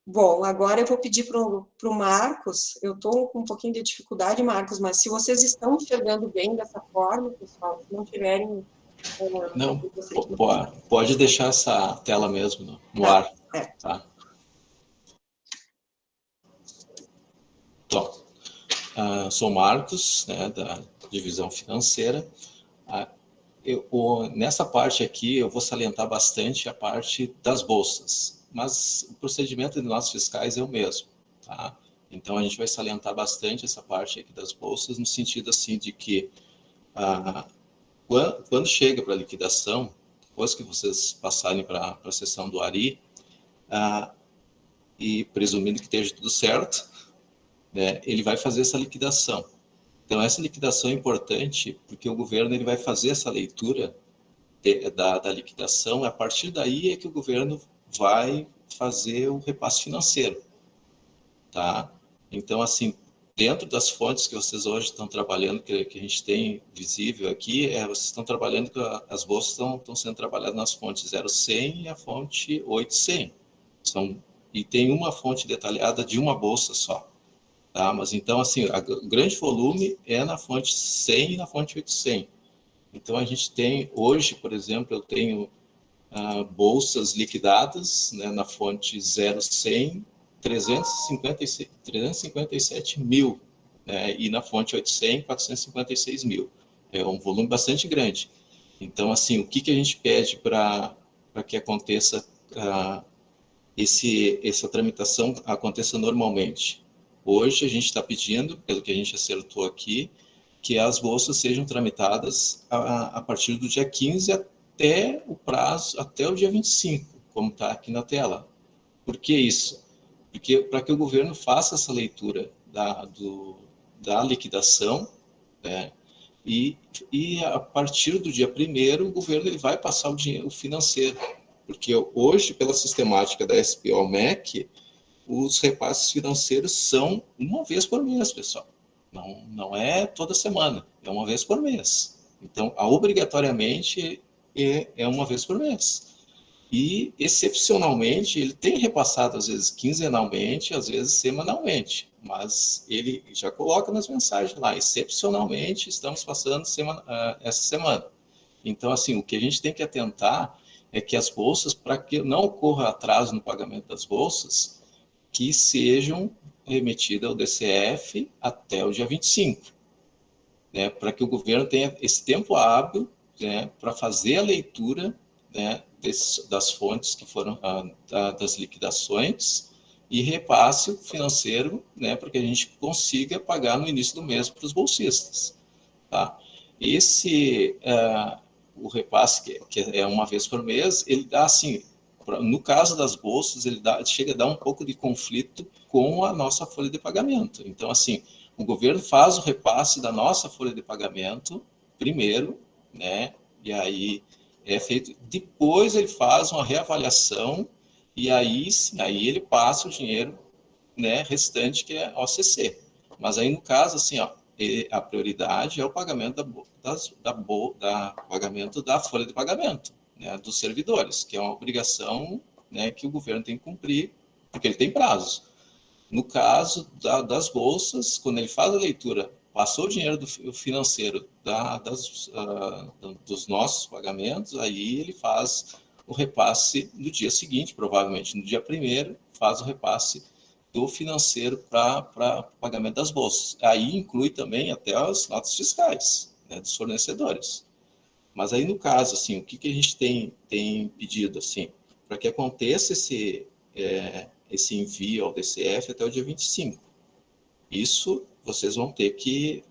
Bom, agora eu vou pedir para o Marcos, eu estou com um pouquinho de dificuldade, Marcos, mas se vocês estão enxergando bem dessa forma, pessoal, se não tiverem... Não, pode deixar essa tela mesmo no ar, tá? Então, sou Marcos, né, da divisão financeira. Nessa parte aqui, eu vou salientar bastante a parte das bolsas, mas o procedimento de notas fiscais é o mesmo, tá? Então, a gente vai salientar bastante essa parte aqui das bolsas, no sentido assim de que, quando chega para liquidação, depois que vocês passarem para a sessão do ARI, e presumindo que esteja tudo certo, né, ele vai fazer essa liquidação. Então, essa liquidação é importante porque o governo ele vai fazer essa leitura da liquidação, a partir daí é que o governo vai fazer o repasse financeiro. Tá? Então, assim, dentro das fontes que vocês hoje estão trabalhando, que a gente tem visível aqui, vocês estão trabalhando, as bolsas estão sendo trabalhadas nas fontes 0100 e a fonte 800. E tem uma fonte detalhada de uma bolsa só. Tá? Mas então, assim, o grande volume é na fonte 100 e na fonte 800. Então, a gente tem, hoje, por exemplo, eu tenho bolsas liquidadas, né, na fonte 0100, 357 mil, né, e na fonte 800, 456 mil. É um volume bastante grande. Então, assim, o que a gente pede para que aconteça, essa tramitação aconteça normalmente? Hoje, a gente está pedindo, pelo que a gente acertou aqui, que as bolsas sejam tramitadas a partir do dia 15 até o prazo, até o dia 25, como está aqui na tela. Por que isso? Porque para que o governo faça essa leitura da liquidação, né, e a partir do dia 1º, o governo ele vai passar o dinheiro financeiro. Porque hoje, pela sistemática da SPO-MEC, os repasses financeiros são uma vez por mês, pessoal. Não é toda semana, é uma vez por mês. Então, obrigatoriamente, é uma vez por mês. E, excepcionalmente, ele tem repassado, às vezes, quinzenalmente, às vezes, semanalmente. Mas ele já coloca nas mensagens lá, excepcionalmente, estamos passando essa semana. Então, assim, o que a gente tem que atentar é que as bolsas, para que não ocorra atraso no pagamento das bolsas, que sejam remetidas ao DCF até o dia 25, né, para que o governo tenha esse tempo hábil, né, para fazer a leitura, né, das fontes que foram das liquidações e repasse financeiro, né, para que a gente consiga pagar no início do mês para os bolsistas. Tá? O repasse, que é uma vez por mês, ele dá assim, no caso das bolsas, ele chega a dar um pouco de conflito com a nossa folha de pagamento. Então, assim, o governo faz o repasse da nossa folha de pagamento primeiro, né? E aí é feito. Depois ele faz uma reavaliação e aí sim, aí ele passa o dinheiro, né, restante, que é OCC. Mas aí no caso, assim, ó, a prioridade é o pagamento pagamento da folha de pagamento, né, dos servidores, que é uma obrigação, né, que o governo tem que cumprir, porque ele tem prazos. No caso das bolsas, quando ele faz a leitura, passou o dinheiro do financeiro dos nossos pagamentos, aí ele faz o repasse no dia seguinte, provavelmente no dia 1º, faz o repasse do financeiro para pagamento das bolsas. Aí inclui também até as notas fiscais, né, dos fornecedores. Mas aí, no caso, assim, o que a gente tem pedido, assim, para que aconteça esse envio ao DCF até o dia 25. Isso vocês vão ter que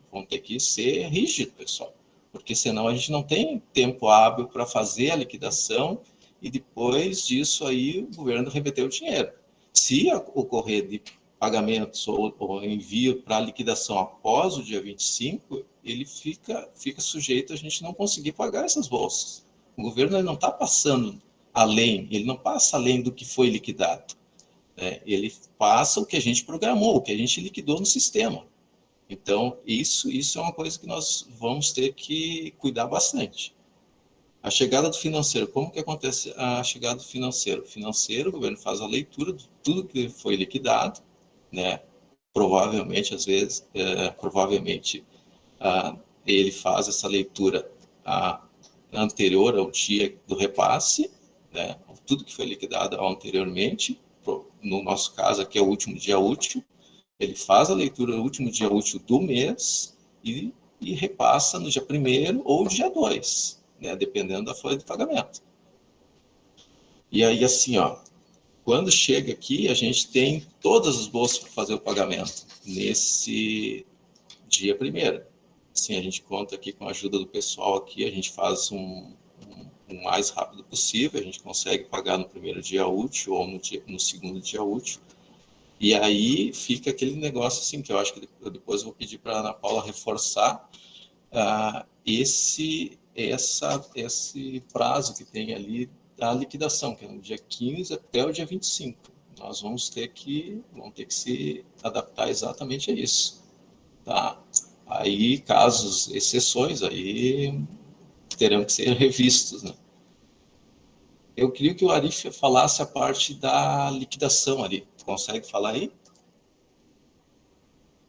ser rígido, pessoal, porque senão a gente não tem tempo hábil para fazer a liquidação e depois disso aí o governo reverter o dinheiro. Se ocorrer de pagamentos ou envio para liquidação após o dia 25, ele fica sujeito a gente não conseguir pagar essas bolsas. O governo não está passando além, ele não passa além do que foi liquidado. Ele passa o que a gente programou, o que a gente liquidou no sistema. Então, isso é uma coisa que nós vamos ter que cuidar bastante. A chegada do financeiro, como que acontece a chegada do financeiro? O financeiro, o governo faz a leitura de tudo que foi liquidado, né? Provavelmente, às vezes, ele faz essa leitura anterior ao dia do repasse, né? Tudo que foi liquidado anteriormente, no nosso caso aqui é o último dia útil, ele faz a leitura no último dia útil do mês e repassa no dia 1º ou dia 2, né, dependendo da folha de pagamento. E aí, assim, ó, quando chega aqui, a gente tem todas as bolsas para fazer o pagamento nesse dia 1º. Assim, a gente conta aqui com a ajuda do pessoal aqui, a gente faz o mais rápido possível, a gente consegue pagar no primeiro dia útil ou no segundo dia útil, e aí fica aquele negócio assim, que eu acho que depois eu vou pedir para a Ana Paula reforçar esse prazo que tem ali da liquidação, que é no dia 15 até o dia 25. Nós vamos ter que se adaptar exatamente a isso, tá? Aí, casos, exceções, aí terão que ser revistos, né? Eu queria que o Arif falasse a parte da liquidação ali. Consegue falar aí?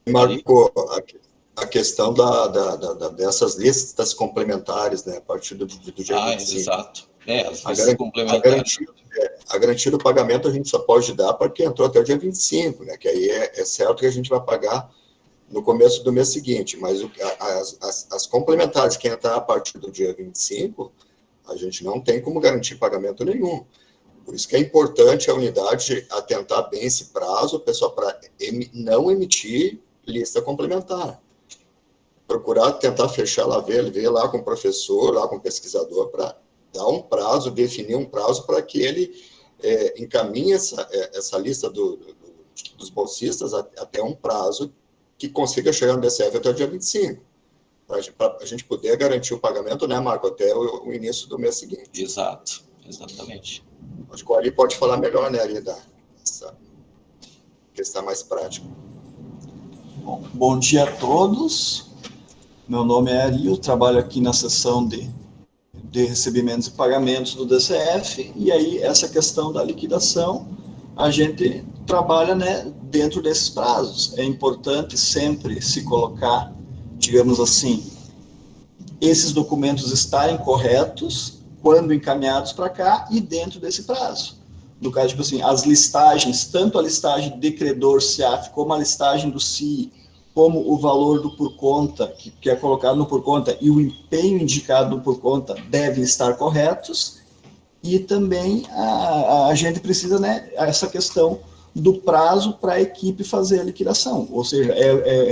Marcou a questão dessas listas complementares, né, a partir do dia 25. Exato. As listas complementares. A garantia do pagamento a gente só pode dar para quem entrou até o dia 25, né, que aí é certo que a gente vai pagar no começo do mês seguinte, mas as complementares, quem entrar a partir do dia 25, a gente não tem como garantir pagamento nenhum. Por isso que é importante a unidade atentar bem esse prazo, pessoal, para não emitir lista complementar. Procurar tentar fechar lá, ver lá com o professor, lá com o pesquisador, para dar um prazo, definir um prazo para que ele encaminhe essa lista dos bolsistas até um prazo que consiga chegar no DCF até o dia 25. Para a gente poder garantir o pagamento, né, Marco, até o início do mês seguinte. Exato, exatamente. Acho que o Ari pode falar melhor, né, Ari, dessa questão mais prática. Bom dia a todos. Meu nome é Ari, eu trabalho aqui na seção de recebimentos e pagamentos do DCF, e aí essa questão da liquidação, a gente trabalha, né, dentro desses prazos. É importante sempre se colocar, digamos assim, esses documentos estarem corretos quando encaminhados para cá e dentro desse prazo. No caso, tipo assim, as listagens, tanto a listagem de credor CIAF como a listagem do CI, como o valor do por conta, que é colocado no por conta, e o empenho indicado no por conta devem estar corretos, e também a gente precisa, né, essa questão do prazo para a equipe fazer a liquidação, ou seja,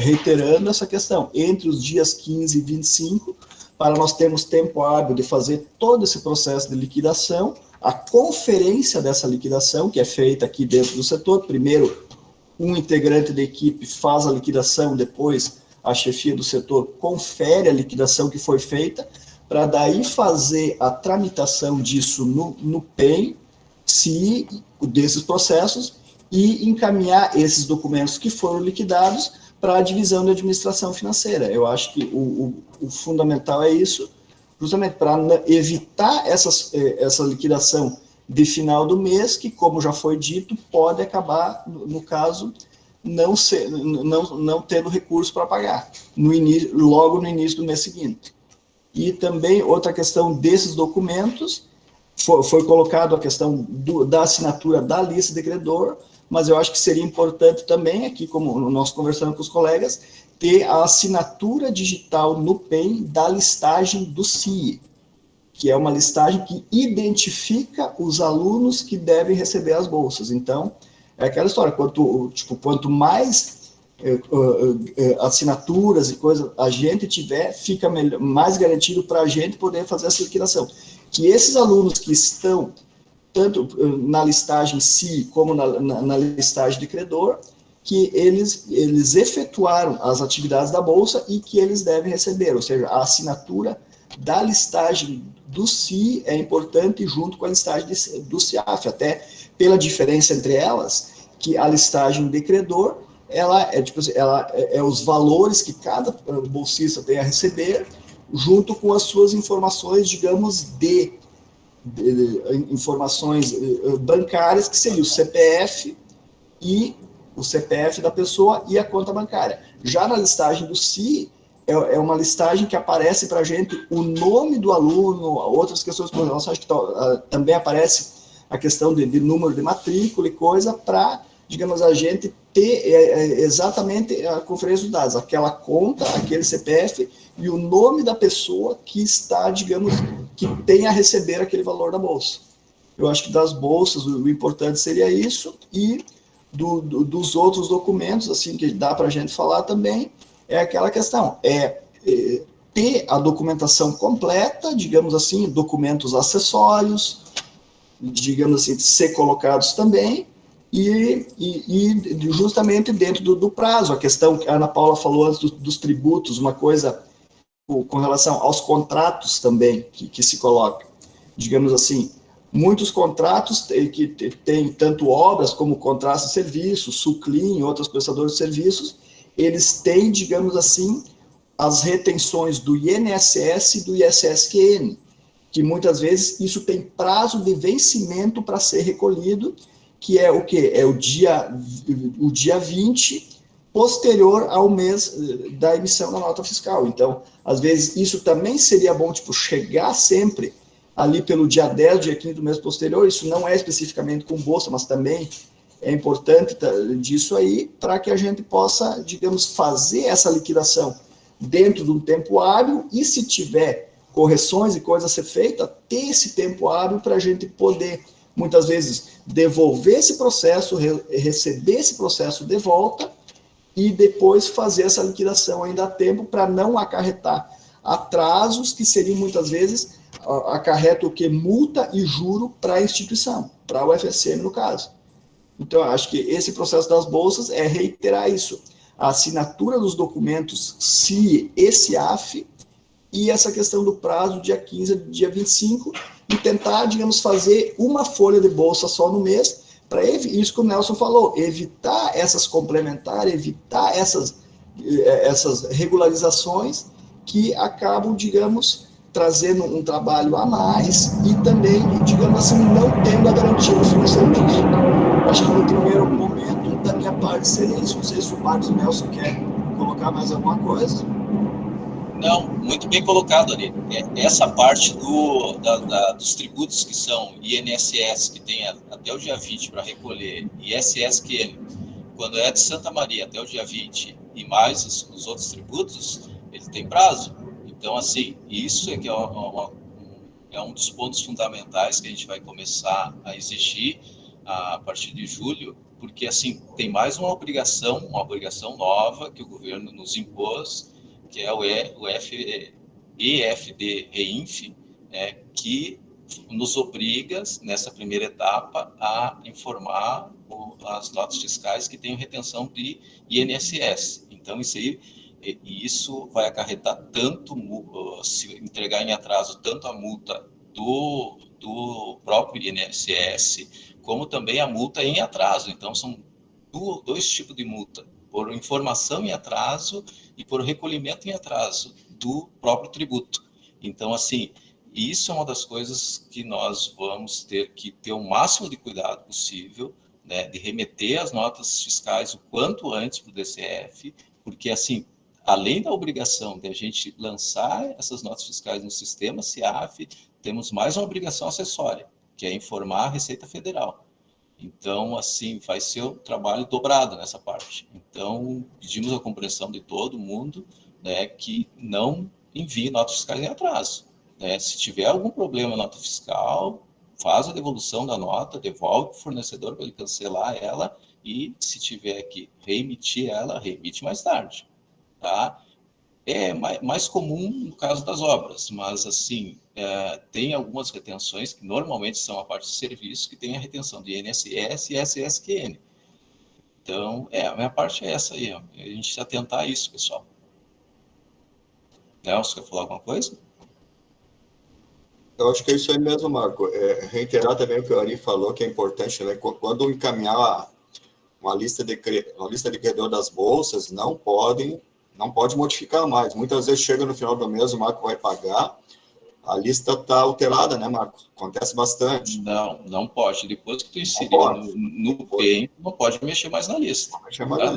reiterando essa questão, entre os dias 15 e 25, para nós termos tempo hábil de fazer todo esse processo de liquidação, a conferência dessa liquidação, que é feita aqui dentro do setor, primeiro um integrante da equipe faz a liquidação, depois a chefia do setor confere a liquidação que foi feita, para daí fazer a tramitação disso no PEN, desses processos, e encaminhar esses documentos que foram liquidados para a divisão de administração financeira. Eu acho que o fundamental é isso, justamente para evitar essa liquidação de final do mês, que, como já foi dito, pode acabar, no caso, não tendo recurso para pagar, logo no início do mês seguinte. E também, outra questão desses documentos, foi colocado a questão da assinatura da lista de credor, mas eu acho que seria importante também, aqui, como nós conversamos com os colegas, ter a assinatura digital no PEN da listagem do CIE, que é uma listagem que identifica os alunos que devem receber as bolsas. Então, é aquela história, quanto mais assinaturas e coisas a gente tiver, fica mais garantido para a gente poder fazer essa liquidação. Que esses alunos que estão tanto na listagem CI como na listagem de credor, que eles efetuaram as atividades da bolsa e que eles devem receber, ou seja, a assinatura da listagem do CI é importante junto com a listagem do CIAF, até pela diferença entre elas, que a listagem de credor, ela é os valores que cada bolsista tem a receber, junto com as suas informações, digamos, de informações bancárias, que seria o CPF da pessoa e a conta bancária. Já na listagem do CI, é uma listagem que aparece para a gente o nome do aluno, outras questões, por exemplo, acho que também aparece a questão de número de matrícula e coisa, para, digamos, a gente ter exatamente a conferência dos dados, aquela conta, aquele CPF e o nome da pessoa que está, digamos, que tem a receber aquele valor da bolsa. Eu acho que das bolsas, o importante seria isso, e dos outros documentos, assim, que dá para a gente falar também, é aquela questão, ter a documentação completa, digamos assim, documentos acessórios, digamos assim, ser colocados também, e justamente dentro do prazo. A questão que a Ana Paula falou antes dos tributos, uma coisa com relação aos contratos também que se coloca. Digamos assim, muitos contratos que têm tanto obras como contratos de serviços, Suclin, outros prestadores de serviços, eles têm, digamos assim, as retenções do INSS e do ISSQN, que muitas vezes isso tem prazo de vencimento para ser recolhido, que é o quê? É o dia 20, posterior ao mês da emissão da nota fiscal. Então, às vezes, isso também seria bom, tipo, chegar sempre ali pelo dia 10, dia 15 do mês posterior. Isso não é especificamente com bolsa, mas também é importante disso aí, para que a gente possa, digamos, fazer essa liquidação dentro de um tempo hábil, e se tiver correções e coisas a ser feitas, ter esse tempo hábil para a gente poder, muitas vezes, devolver esse processo, receber esse processo de volta, e depois fazer essa liquidação ainda a tempo, para não acarretar atrasos que seriam, muitas vezes, acarreta o que? Multa e juro para a instituição, para o FSM no caso. Então, eu acho que esse processo das bolsas é reiterar isso. A assinatura dos documentos CIE e CIAF, e essa questão do prazo, dia 15, dia 25, e tentar, digamos, fazer uma folha de bolsa só no mês, para isso que o Nelson falou, evitar essas complementares, evitar essas regularizações que acabam, digamos, trazendo um trabalho a mais e também, digamos assim, não tendo a garantia do financeiro disso. Acho que no primeiro momento, da minha parte, seria isso. Não sei se o Marcos e o Nelson quer colocar mais alguma coisa. Não, muito bem colocado ali. Essa parte dos tributos que são INSS, que tem até o dia 20 para recolher, e SSQN, quando é de Santa Maria até o dia 20, e mais os outros tributos, ele tem prazo. Então, assim, isso é que é um dos pontos fundamentais que a gente vai começar a exigir a partir de julho, porque, assim, tem mais uma obrigação nova que o governo nos impôs, que é o EFD-REINF, que nos obriga, nessa primeira etapa, a informar as notas fiscais que tenham retenção de INSS. Então, isso vai acarretar tanto, se entregar em atraso, tanto a multa do próprio INSS, como também a multa em atraso. Então, são dois tipos de multa, por informação em atraso e por recolhimento em atraso do próprio tributo. Então, assim, isso é uma das coisas que nós vamos ter que ter o máximo de cuidado possível, né, de remeter as notas fiscais o quanto antes para o DCF, porque, assim, além da obrigação de a gente lançar essas notas fiscais no sistema CIAF, temos mais uma obrigação acessória, que é informar a Receita Federal. Então, assim, vai ser um trabalho dobrado nessa parte. Então, pedimos a compreensão de todo mundo, né, que não envie notas fiscais em atraso. Né? Se tiver algum problema na nota fiscal, faz a devolução da nota, devolve para o fornecedor para ele cancelar ela, e se tiver que reemitir ela, reemite mais tarde. Tá? É mais comum no caso das obras, mas, assim, tem algumas retenções que normalmente são a parte de serviço, que tem a retenção de INSS e SSQN. Então, a minha parte é essa aí, ó. A gente se atentar a isso, pessoal. Nelson, quer falar alguma coisa? Eu acho que é isso aí mesmo, Marco. Reiterar também o que o Ari falou, que é importante, né? Quando encaminhar uma lista de credor das bolsas, não pode modificar mais. Muitas vezes chega no final do mês, o Marco vai pagar, a lista está alterada, né, Marco? Acontece bastante. Não pode. Depois que tu inserir no PEN, não pode mexer mais na lista.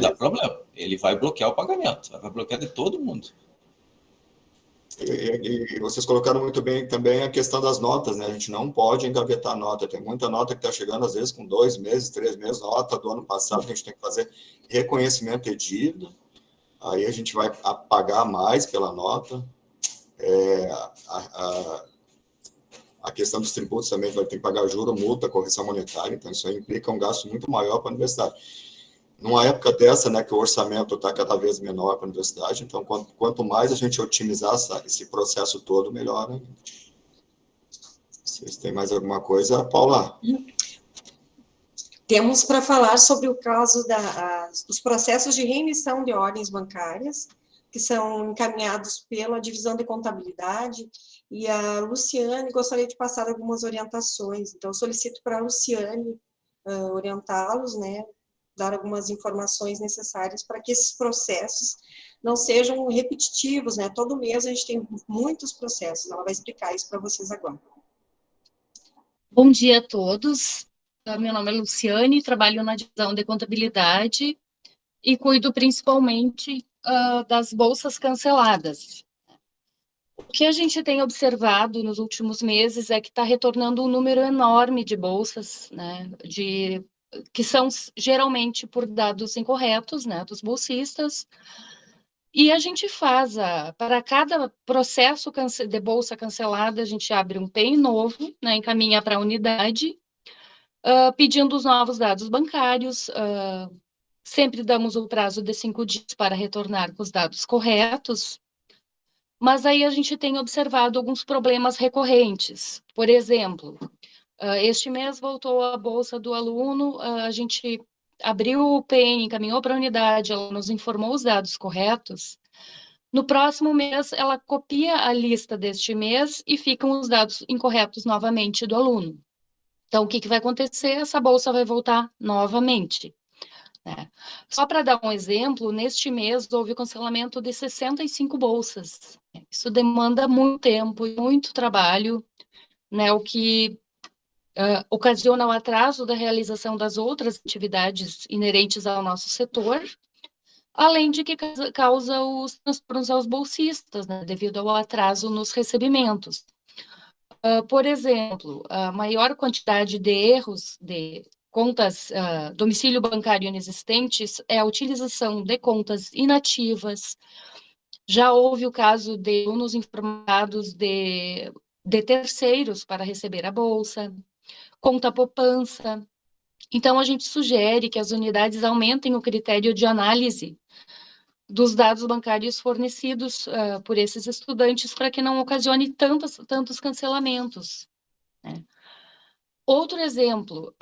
Dá problema. Ele vai bloquear o pagamento, vai bloquear de todo mundo. E vocês colocaram muito bem também a questão das notas, né? A gente não pode engavetar nota. Tem muita nota que está chegando, às vezes, com 2 meses, 3 meses, nota do ano passado, que a gente tem que fazer reconhecimento de dívida. Aí a gente vai pagar mais pela nota. A questão dos tributos também vai ter que pagar juro, multa, correção monetária. Então, isso aí implica um gasto muito maior para a universidade. numa época dessa, né, que o orçamento está cada vez menor para a universidade, então quanto mais a gente otimizar esse processo todo, melhor, né? Vocês têm mais alguma coisa, Paula? Temos para falar sobre o caso dos processos de reemissão de ordens bancárias, que são encaminhados pela divisão de contabilidade, e a Luciane gostaria de passar algumas orientações. Então, solicito para a Luciane orientá-los, né, dar algumas informações necessárias para que esses processos não sejam repetitivos, né? Todo mês a gente tem muitos processos. Ela vai explicar isso para vocês agora. Bom dia a todos. Meu nome é Luciane, trabalho na divisão de contabilidade e cuido principalmente das bolsas canceladas. O que a gente tem observado nos últimos meses é que está retornando um número enorme de bolsas, né, que são geralmente por dados incorretos, né, dos bolsistas, e a gente faz, para cada processo de bolsa cancelada, a gente abre um PEN novo, né, encaminha para a unidade, pedindo os novos dados bancários, sempre damos o prazo de 5 dias para retornar com os dados corretos, mas aí a gente tem observado alguns problemas recorrentes. Por exemplo, este mês voltou a bolsa do aluno, a gente abriu o PEN, encaminhou para a unidade, ela nos informou os dados corretos. No próximo mês, ela copia a lista deste mês e ficam os dados incorretos novamente do aluno. Então, o que vai acontecer? Essa bolsa vai voltar novamente. Né? Só para dar um exemplo, neste mês houve o cancelamento de 65 bolsas. Isso demanda muito tempo e muito trabalho, né? O que ocasiona o atraso da realização das outras atividades inerentes ao nosso setor, além de que causa os transtornos aos bolsistas, né? Devido ao atraso nos recebimentos. Por exemplo, a maior quantidade de erros de contas, domicílio bancário inexistentes é a utilização de contas inativas. Já houve o caso de alunos informados de terceiros para receber a bolsa, conta poupança. Então, a gente sugere que as unidades aumentem o critério de análise dos dados bancários fornecidos por esses estudantes para que não ocasione tantos cancelamentos. Né? Outro exemplo,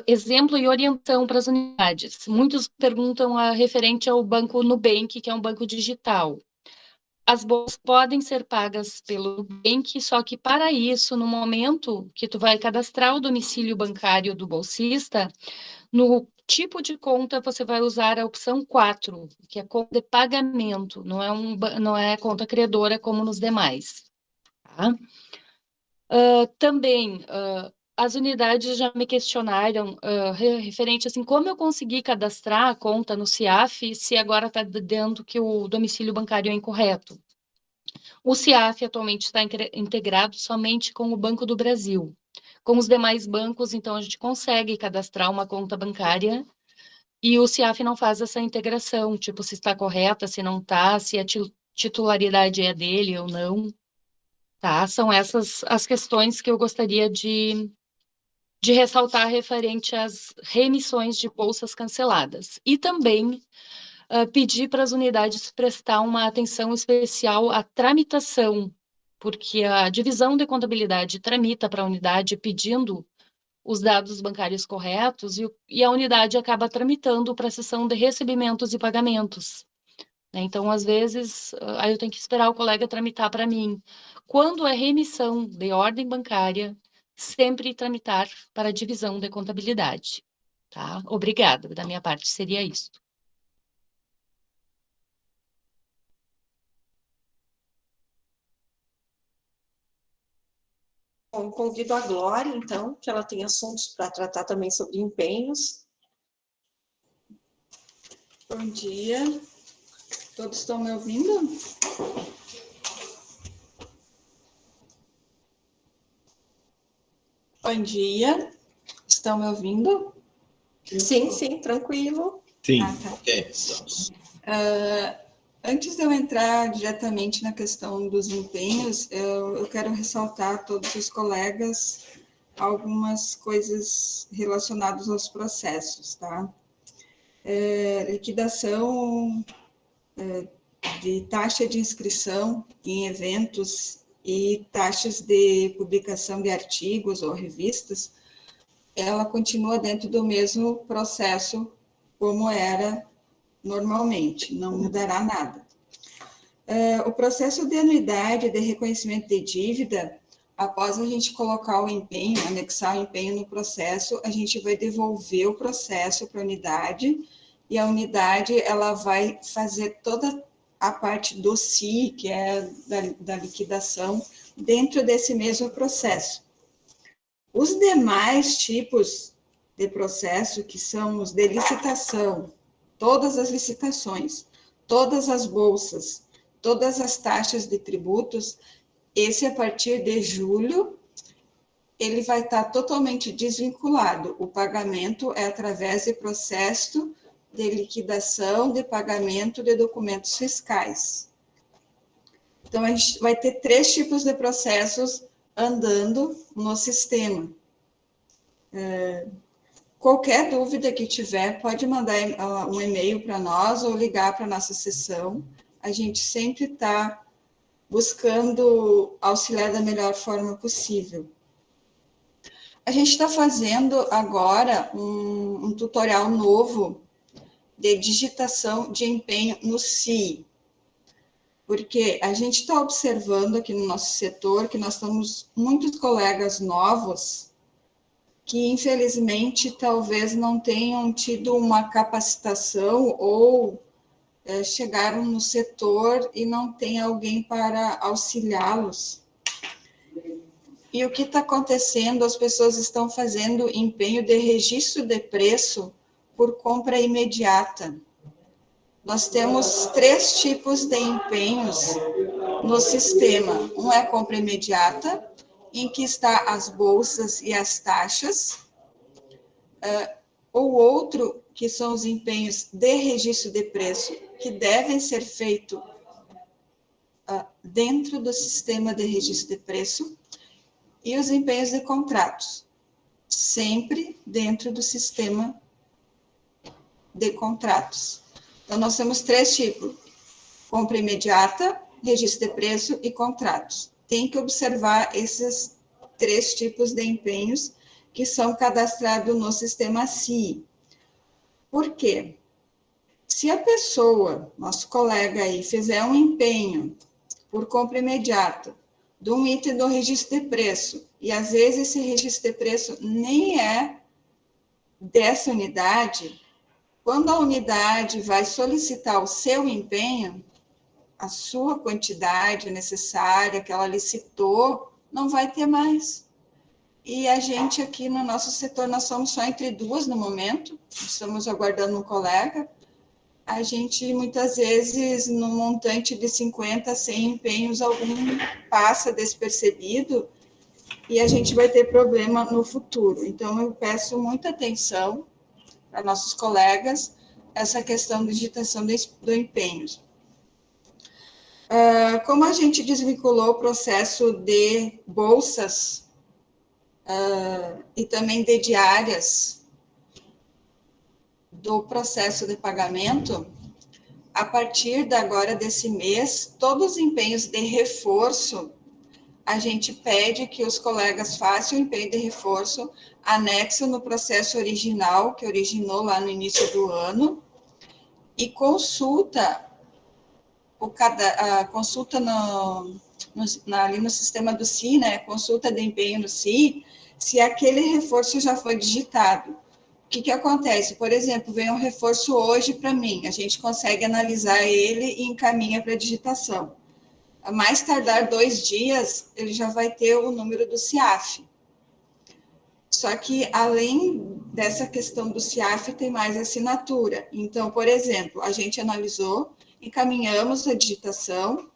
exemplo e orientação para as unidades. Muitos perguntam referente ao banco Nubank, que é um banco digital. As bolsas podem ser pagas pelo Nubank, só que para isso, no momento que tu vai cadastrar o domicílio bancário do bolsista, no tipo de conta você vai usar a opção 4, que é conta de pagamento, não é conta credora como nos demais. Tá? Também, as unidades já me questionaram referente assim, como eu consegui cadastrar a conta no CIAF se agora está dizendo que o domicílio bancário é incorreto. O CIAF atualmente está integrado somente com o Banco do Brasil. Com os demais bancos, então, a gente consegue cadastrar uma conta bancária e o CIAF não faz essa integração, tipo, se está correta, se não está, se a titularidade é dele ou não. Tá? São essas as questões que eu gostaria de ressaltar referente às remissões de bolsas canceladas. E também pedir para as unidades prestar uma atenção especial à tramitação, porque a divisão de contabilidade tramita para a unidade pedindo os dados bancários corretos e a unidade acaba tramitando para a seção de recebimentos e pagamentos. Então, às vezes, aí eu tenho que esperar o colega tramitar para mim. Quando é remissão de ordem bancária, sempre tramitar para a divisão de contabilidade. Tá? Obrigada, da minha parte seria isso. Bom, convido a Glória, então, que ela tem assuntos para tratar também sobre empenhos. Bom dia. Todos estão me ouvindo? Bom dia. Estão me ouvindo? Sim, sim, tranquilo. Sim, tá. ok, estamos. Antes de eu entrar diretamente na questão dos empenhos, eu quero ressaltar a todos os colegas algumas coisas relacionadas aos processos, tá? liquidação de taxa de inscrição em eventos e taxas de publicação de artigos ou revistas, ela continua dentro do mesmo processo como era normalmente, não mudará nada. O processo de anuidade de reconhecimento de dívida, após a gente colocar o empenho, anexar o empenho no processo, a gente vai devolver o processo para a unidade, e a unidade ela vai fazer toda a parte do CI, que é da liquidação, dentro desse mesmo processo. Os demais tipos de processo, que são os de licitação, todas as licitações, todas as bolsas, todas as taxas de tributos, esse a partir de julho, ele vai estar totalmente desvinculado. O pagamento é através de processo de liquidação, de pagamento de documentos fiscais. Então, a gente vai ter 3 tipos de processos andando no sistema. Qualquer dúvida que tiver, pode mandar um e-mail para nós ou ligar para a nossa seção. A gente sempre está buscando auxiliar da melhor forma possível. A gente está fazendo agora um tutorial novo de digitação de empenho no CI, porque a gente está observando aqui no nosso setor que nós temos muitos colegas novos que, infelizmente, talvez não tenham tido uma capacitação ou chegaram no setor e não tem alguém para auxiliá-los. E o que está acontecendo? As pessoas estão fazendo empenho de registro de preço por compra imediata. Nós temos 3 tipos de empenhos no sistema. Um é a compra imediata, em que está as bolsas e as taxas. O outro, que são os empenhos de registro de preço, que devem ser feitos dentro do sistema de registro de preço, e os empenhos de contratos, sempre dentro do sistema de contratos. Então, nós temos 3 tipos: compra imediata, registro de preço e contratos. Tem que observar esses 3 tipos de empenhos que são cadastrados no sistema CI. Por quê? Se a pessoa, nosso colega aí, fizer um empenho por compra imediata de um item do registro de preço, e às vezes esse registro de preço nem é dessa unidade, quando a unidade vai solicitar o seu empenho, a sua quantidade necessária que ela licitou, não vai ter mais. E a gente aqui no nosso setor, nós somos só entre 2 no momento, estamos aguardando um colega. A gente, muitas vezes, no montante de 50, 100 empenhos, algum passa despercebido e a gente vai ter problema no futuro. Então, eu peço muita atenção para nossos colegas, essa questão de digitação do empenhos. Como a gente desvinculou o processo de bolsas e também de diárias do processo de pagamento, a partir agora desse mês, todos os empenhos de reforço, a gente pede que os colegas façam o empenho de reforço, anexo no processo original, que originou lá no início do ano, e consulta ali no sistema do CI, né, consulta de empenho no CI, se aquele reforço já foi digitado. O que acontece? Por exemplo, vem um reforço hoje para mim, a gente consegue analisar ele e encaminha para a digitação. A mais tardar 2 dias, ele já vai ter o número do CIAF. Só que, além dessa questão do CIAF, tem mais assinatura. Então, por exemplo, a gente analisou, encaminhamos a digitação,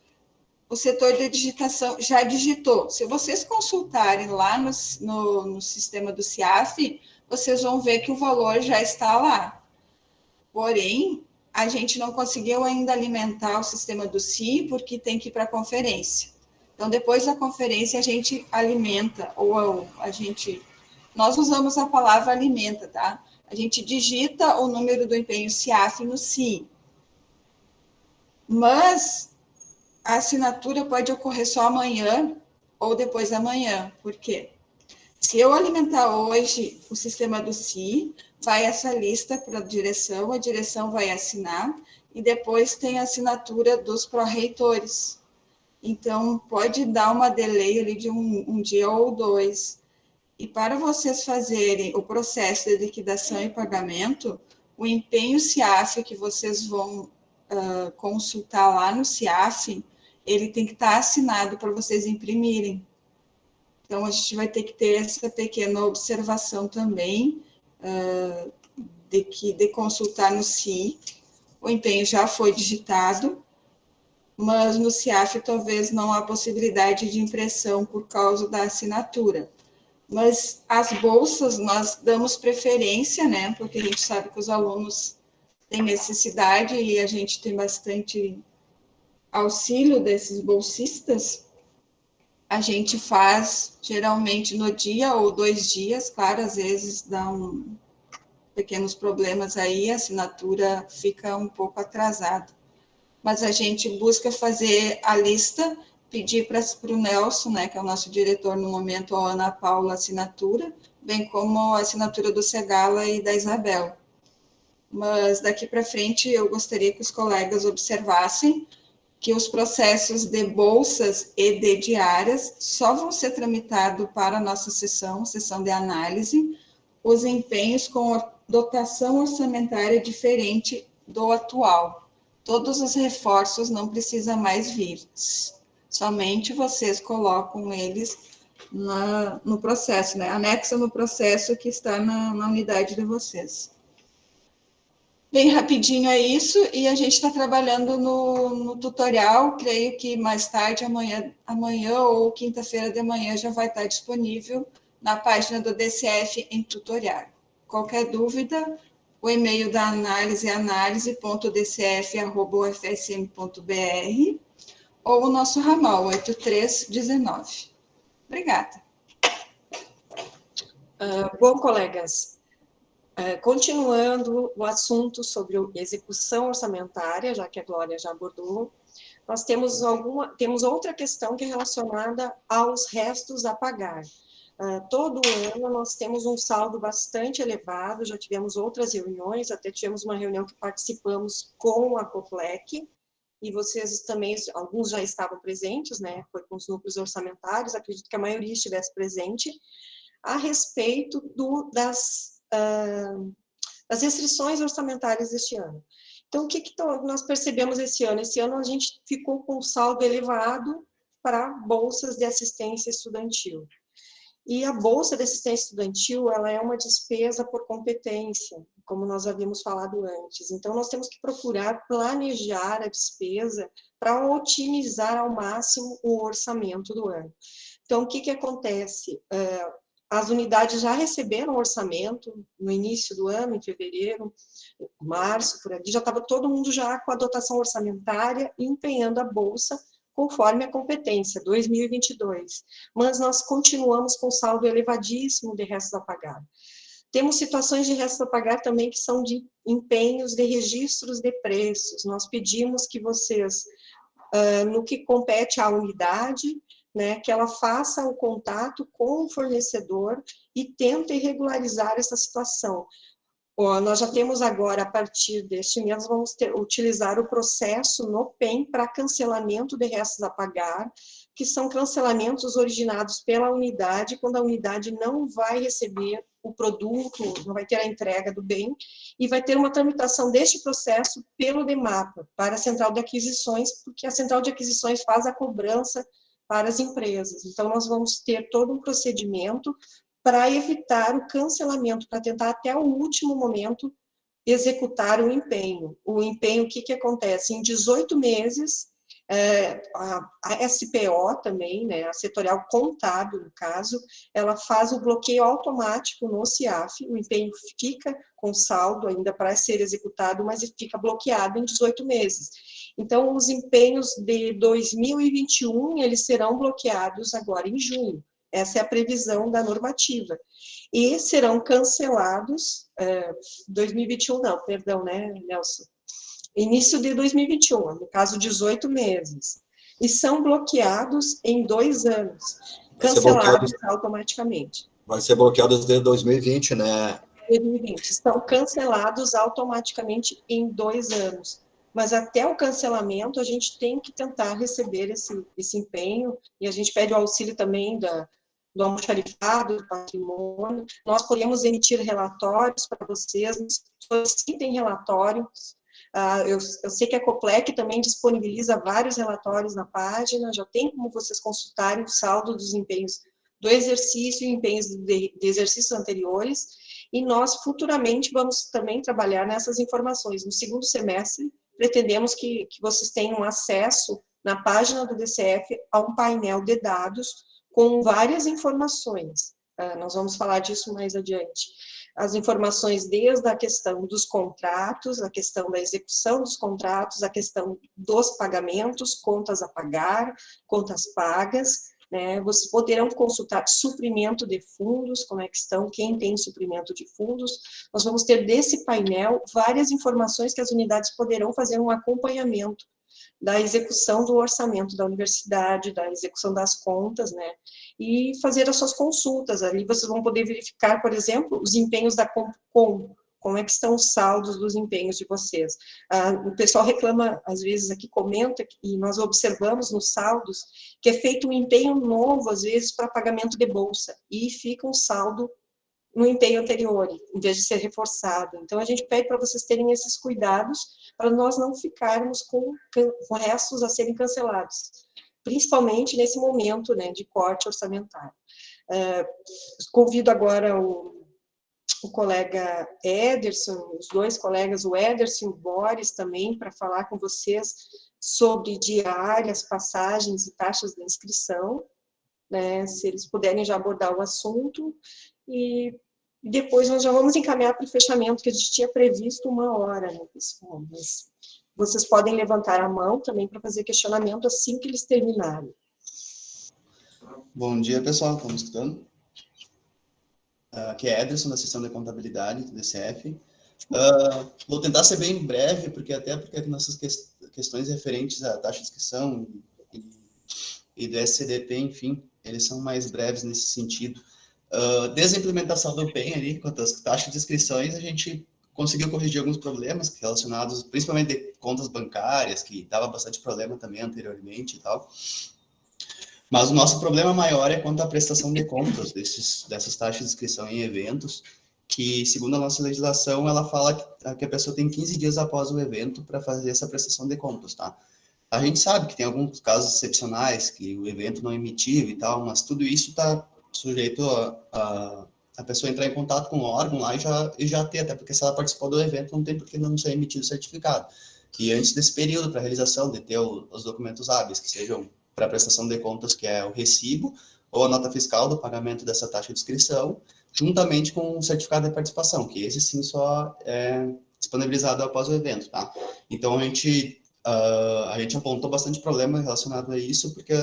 o setor de digitação já digitou. Se vocês consultarem lá no sistema do CIAF, vocês vão ver que o valor já está lá. Porém, a gente não conseguiu ainda alimentar o sistema do CI, porque tem que ir para a conferência. Então, depois da conferência, a gente alimenta, nós usamos a palavra alimenta, tá? A gente digita o número do empenho CIAF no CI. Mas a assinatura pode ocorrer só amanhã ou depois da manhã. Por quê? Se eu alimentar hoje o sistema do CI, vai essa lista para a direção vai assinar, e depois tem a assinatura dos pró-reitores. Então, pode dar uma delay ali de um dia ou dois. E para vocês fazerem o processo de liquidação e pagamento, o empenho CIAF que vocês vão consultar lá no CIAF, ele tem que estar assinado para vocês imprimirem. Então, a gente vai ter que ter essa pequena observação também, de consultar no CI. O empenho já foi digitado, mas no CIAF talvez não há possibilidade de impressão por causa da assinatura. Mas as bolsas nós damos preferência, né? Porque a gente sabe que os alunos têm necessidade e a gente tem bastante auxílio desses bolsistas. A gente faz geralmente no dia ou 2 dias, claro, às vezes dá pequenos problemas aí, a assinatura fica um pouco atrasada. Mas a gente busca fazer a lista, pedir para o Nelson, né, que é o nosso diretor no momento, a Ana Paula, a assinatura, bem como a assinatura do Segala e da Isabel. Mas daqui para frente eu gostaria que os colegas observassem que os processos de bolsas e de diárias só vão ser tramitados para a nossa sessão de análise, os empenhos com a dotação orçamentária diferente do atual. Todos os reforços não precisam mais vir, somente vocês colocam eles no processo, né? Anexa no processo que está na unidade de vocês. Bem rapidinho é isso, e a gente está trabalhando no tutorial, creio que mais tarde, amanhã ou quinta-feira de manhã já vai estar disponível na página do DCF em tutorial. Qualquer dúvida, o e-mail da análise é análise.dcf@ufsm.br ou o nosso ramal 8319. Obrigada. Bom, colegas, continuando o assunto sobre execução orçamentária, já que a Glória já abordou, nós temos outra questão que é relacionada aos restos a pagar. Todo ano nós temos um saldo bastante elevado, já tivemos outras reuniões, até tivemos uma reunião que participamos com a COPLEC, e vocês também, alguns já estavam presentes, né, foi com os núcleos orçamentários, acredito que a maioria estivesse presente, a respeito das restrições orçamentárias deste ano. Então, o que nós percebemos esse ano? Esse ano a gente ficou com um saldo elevado para bolsas de assistência estudantil. E a bolsa de assistência estudantil, ela é uma despesa por competência, como nós havíamos falado antes. Então, nós temos que procurar planejar a despesa para otimizar ao máximo o orçamento do ano. Então, o que acontece? As unidades já receberam orçamento no início do ano, em fevereiro, março, por ali, já estava todo mundo já com a dotação orçamentária empenhando a bolsa conforme a competência, 2022. Mas nós continuamos com saldo elevadíssimo de restos a pagar. Temos situações de restos a pagar também que são de empenhos de registros de preços. Nós pedimos que vocês, no que compete à unidade, né, que ela faça o contato com o fornecedor e tente regularizar essa situação. Nós já temos agora, a partir deste mês, vamos utilizar o processo no PEN para cancelamento de restos a pagar, que são cancelamentos originados pela unidade, quando a unidade não vai receber o produto, não vai ter a entrega do bem, e vai ter uma tramitação deste processo pelo DEMAPA, para a Central de Aquisições, porque a Central de Aquisições faz a cobrança para as empresas. Então, nós vamos ter todo um procedimento para evitar o cancelamento, para tentar até o último momento executar o empenho. O empenho, o que acontece? Em 18 meses, a SPO também, né, a setorial contábil, no caso, ela faz o bloqueio automático no CIAF, o empenho fica com saldo ainda para ser executado, mas fica bloqueado em 18 meses. Então, os empenhos de 2021, eles serão bloqueados agora em junho. Essa é a previsão da normativa. E serão cancelados, 2021 não, perdão, né, Nelson? Início de 2021, no caso, 18 meses. E são bloqueados em 2 anos, cancelados automaticamente. Vai ser bloqueado desde 2020, né? 2020, estão cancelados automaticamente em 2 anos. Mas até o cancelamento, a gente tem que tentar receber esse empenho, e a gente pede o auxílio também do almoxarifado, do patrimônio. Nós podemos emitir relatórios para vocês, solicitem relatórios. Eu sei que a Coplec também disponibiliza vários relatórios na página, já tem como vocês consultarem o saldo dos empenhos do exercício e empenhos de exercícios anteriores, e nós futuramente vamos também trabalhar nessas informações. No segundo semestre, pretendemos que vocês tenham acesso na página do DCF a um painel de dados com várias informações. Nós vamos falar disso mais adiante. As informações desde a questão dos contratos, a questão da execução dos contratos, a questão dos pagamentos, contas a pagar, contas pagas, né? Vocês poderão consultar suprimento de fundos, como é que estão, quem tem suprimento de fundos. Nós vamos ter desse painel várias informações que as unidades poderão fazer um acompanhamento da execução do orçamento da universidade, da execução das contas, né, e fazer as suas consultas. Ali vocês vão poder verificar, por exemplo, os empenhos da Compcom, como é que estão os saldos dos empenhos de vocês. O pessoal reclama, às vezes aqui comenta, e nós observamos nos saldos, que é feito um empenho novo, às vezes, para pagamento de bolsa, e fica um saldo no empenho anterior, em vez de ser reforçado. Então, a gente pede para vocês terem esses cuidados, para nós não ficarmos com restos a serem cancelados, principalmente nesse momento, né, de corte orçamentário. Convido agora o colega Ederson, os 2 colegas, o Ederson e o Boris também, para falar com vocês sobre diárias, passagens e taxas de inscrição, né, se eles puderem já abordar o assunto, e depois nós já vamos encaminhar para o fechamento, que a gente tinha previsto 1 hora, né, pessoal, mas vocês podem levantar a mão também para fazer questionamento assim que eles terminarem. Bom dia, pessoal, estão me escutando? Aqui é Ederson, da seção de contabilidade do DCF. Vou tentar ser bem breve, porque nossas questões referentes à taxa de inscrição e do SCDP, enfim, eles são mais breves nesse sentido. Desde a implementação do PEN ali, quanto às taxas de inscrições, a gente conseguiu corrigir alguns problemas relacionados, principalmente de contas bancárias, que dava bastante problema também anteriormente e tal. Mas o nosso problema maior é quanto à prestação de contas dessas taxas de inscrição em eventos, que, segundo a nossa legislação, ela fala que a pessoa tem 15 dias após o evento para fazer essa prestação de contas, tá? A gente sabe que tem alguns casos excepcionais, que o evento não emitiu e tal, mas tudo isso está sujeito a pessoa entrar em contato com o órgão lá e já ter, até porque se ela participou do evento, não tem por que não ser emitido o certificado. E antes desse período, para a realização de ter os documentos hábeis, que sejam para a prestação de contas, que é o recibo, ou a nota fiscal do pagamento dessa taxa de inscrição, juntamente com o certificado de participação, que esse sim só é disponibilizado após o evento, tá? Então, a gente apontou bastante problema relacionado a isso, porque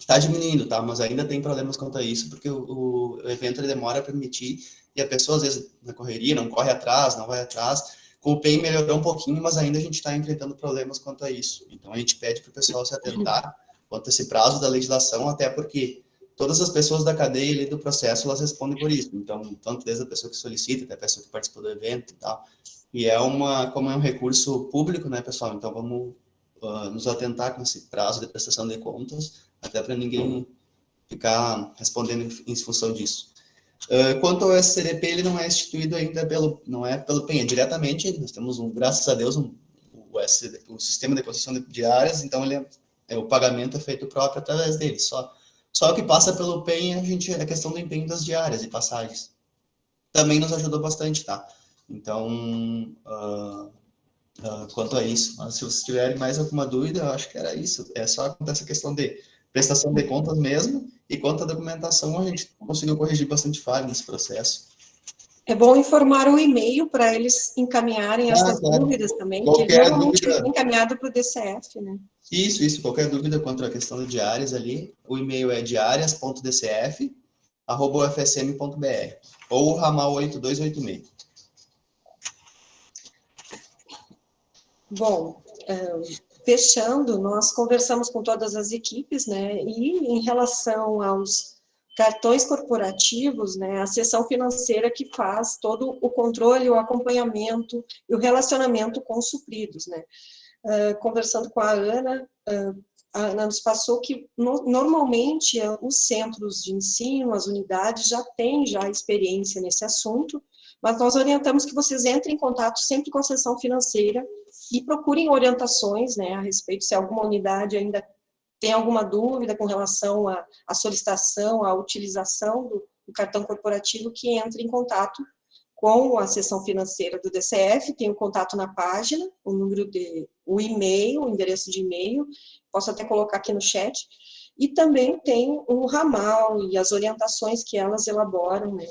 está diminuindo, tá? Mas ainda tem problemas quanto a isso, porque o evento ele demora para emitir, e a pessoa, às vezes, na correria, não corre atrás, não vai atrás. Com o PEN melhorou um pouquinho, mas ainda a gente está enfrentando problemas quanto a isso. Então, a gente pede para o pessoal se atentar quanto a esse prazo da legislação, até porque todas as pessoas da cadeia ali do processo, elas respondem por isso. Então, tanto desde a pessoa que solicita, até a pessoa que participou do evento e tal. E como é um recurso público, né, pessoal? Então, vamos nos atentar com esse prazo de prestação de contas, até para ninguém ficar respondendo em função disso. Quanto ao SCDP, ele não é instituído ainda não é pelo PEN, é diretamente, nós temos, graças a Deus, o sistema de concessão de áreas, então o pagamento é feito próprio através dele, só o que passa pelo PEN é a questão do empenho das diárias e passagens. Também nos ajudou bastante, tá? Então, quanto a isso, mas se vocês tiverem mais alguma dúvida, eu acho que era isso, é só quanto a essa questão de prestação de contas mesmo, e quanto à documentação, a gente conseguiu corrigir bastante falha nesse processo. É bom informar o e-mail para eles encaminharem essas claro. dúvidas também, Qualquer que normalmente dúvida, fica encaminhado para o DCF, né? Isso. Qualquer dúvida quanto à questão de diárias ali, o e-mail é diarias.dcf@ufsm.br ou o ramal 8286. Bom, fechando, nós conversamos com todas as equipes, né, e em relação aos cartões corporativos, né, a seção financeira que faz todo o controle, o acompanhamento e o relacionamento com os supridos, né. Conversando com a Ana nos passou que normalmente os centros de ensino, as unidades já têm já experiência nesse assunto, mas nós orientamos que vocês entrem em contato sempre com a seção financeira e procurem orientações, né, a respeito se alguma unidade ainda tem alguma dúvida com relação à solicitação, à utilização do cartão corporativo, que entre em contato com a seção financeira do DCF, tem o contato na página, o e-mail, o endereço de e-mail, posso até colocar aqui no chat, e também tem o ramal e as orientações que elas elaboram, né?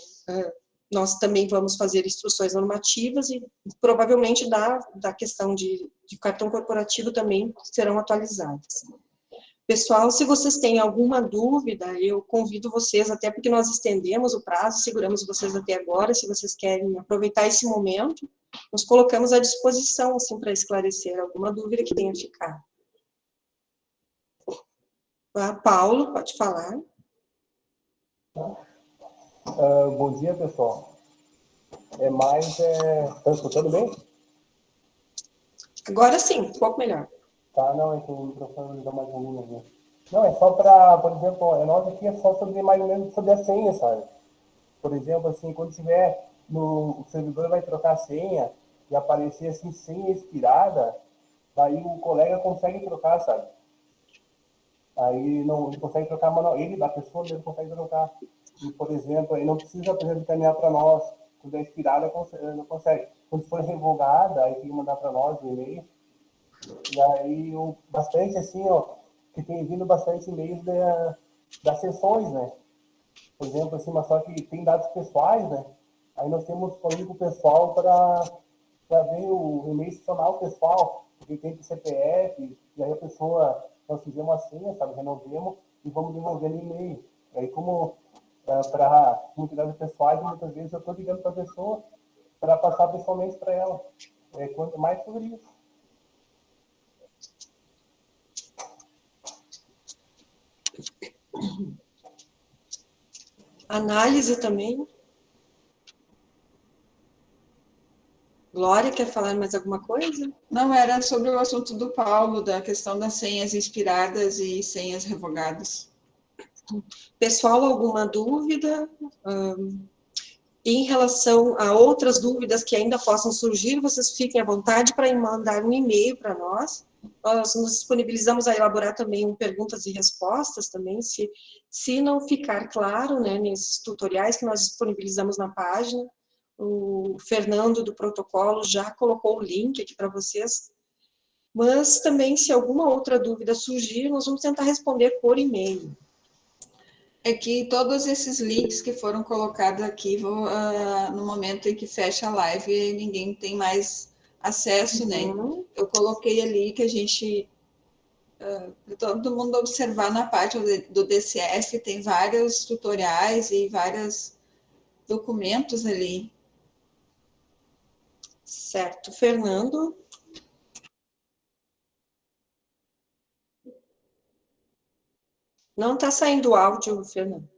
Nós também vamos fazer instruções normativas e provavelmente da questão de cartão corporativo também serão atualizadas. Pessoal, se vocês têm alguma dúvida, eu convido vocês, até porque nós estendemos o prazo, seguramos vocês até agora, se vocês querem aproveitar esse momento, nos colocamos à disposição, assim, para esclarecer alguma dúvida que tenha ficado. Paulo, pode falar. Bom dia, pessoal. Estão escutando bem? Agora sim, um pouco melhor. Tá, não, é que o microfone deu mais um aqui. Não, é só para, por exemplo, nós aqui é só sobre mais ou menos sobre a senha, sabe? Por exemplo, assim, quando tiver o servidor vai trocar a senha e aparecer assim, senha expirada, daí o colega consegue trocar, sabe? Aí não, ele consegue trocar manual, a pessoa dele consegue trocar. E, por exemplo, ele não precisa, por exemplo, encaminhar para nós. Quando é expirada, não consegue. Quando for revogada, aí tem que mandar para nós o e-mail. E aí, bastante assim, ó, que tem vindo bastante e-mails das sessões, né? Por exemplo, assim, mas só que tem dados pessoais, né? Aí nós temos disponível o pessoal para ver o e-mail institucional pessoal, porque tem o CPF, e aí a pessoa, nós fizemos a senha, sabe, renovemos e vamos devolvendo e-mail. Aí, como para muitas pessoais, muitas vezes eu estou ligando para a pessoa para passar pessoalmente para ela. Quanto mais sobre isso. Análise também. Glória, quer falar mais alguma coisa? Não, era sobre o assunto do Paulo, da questão das senhas expiradas e senhas revogadas. Pessoal, alguma dúvida? Em relação a outras dúvidas que ainda possam surgir, vocês fiquem à vontade para mandar um e-mail para nós. Nós nos disponibilizamos a elaborar também perguntas e respostas também, se não ficar claro, né, nesses tutoriais que nós disponibilizamos na página. O Fernando do protocolo já colocou o link aqui para vocês, mas também se alguma outra dúvida surgir, nós vamos tentar responder por e-mail. É que todos esses links que foram colocados aqui vão, no momento em que fecha a live, ninguém tem mais acesso, né? Eu coloquei ali que a gente, todo mundo observar na parte do DCF, tem vários tutoriais e vários documentos ali. Certo, Fernando. Não está saindo o áudio, Fernando.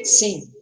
Sim.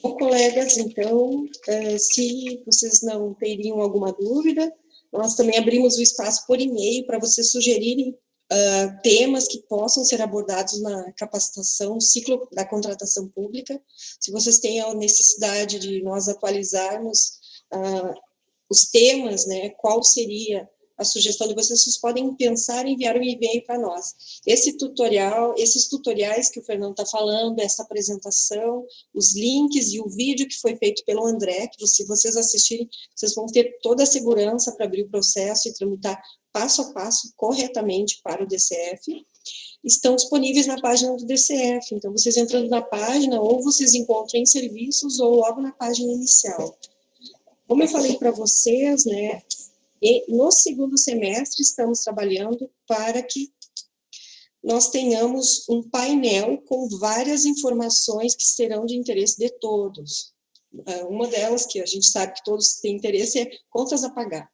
Bom, colegas, então, se vocês não teriam alguma dúvida, nós também abrimos o espaço por e-mail para vocês sugerirem temas que possam ser abordados na capacitação, no ciclo da contratação pública. Se vocês têm a necessidade de nós atualizarmos os temas, né, qual seria a sugestão de vocês, vocês podem pensar em enviar um e-mail para nós. Esses tutoriais que o Fernando está falando, essa apresentação, os links e o vídeo que foi feito pelo André, que se vocês assistirem, vocês vão ter toda a segurança para abrir o processo e tramitar passo a passo, corretamente para o DCF, estão disponíveis na página do DCF. Então, vocês entrando na página, ou vocês encontram em serviços, ou logo na página inicial. Como eu falei para vocês, né, no segundo semestre estamos trabalhando para que nós tenhamos um painel com várias informações que serão de interesse de todos. Uma delas, que a gente sabe que todos têm interesse, é contas a pagar.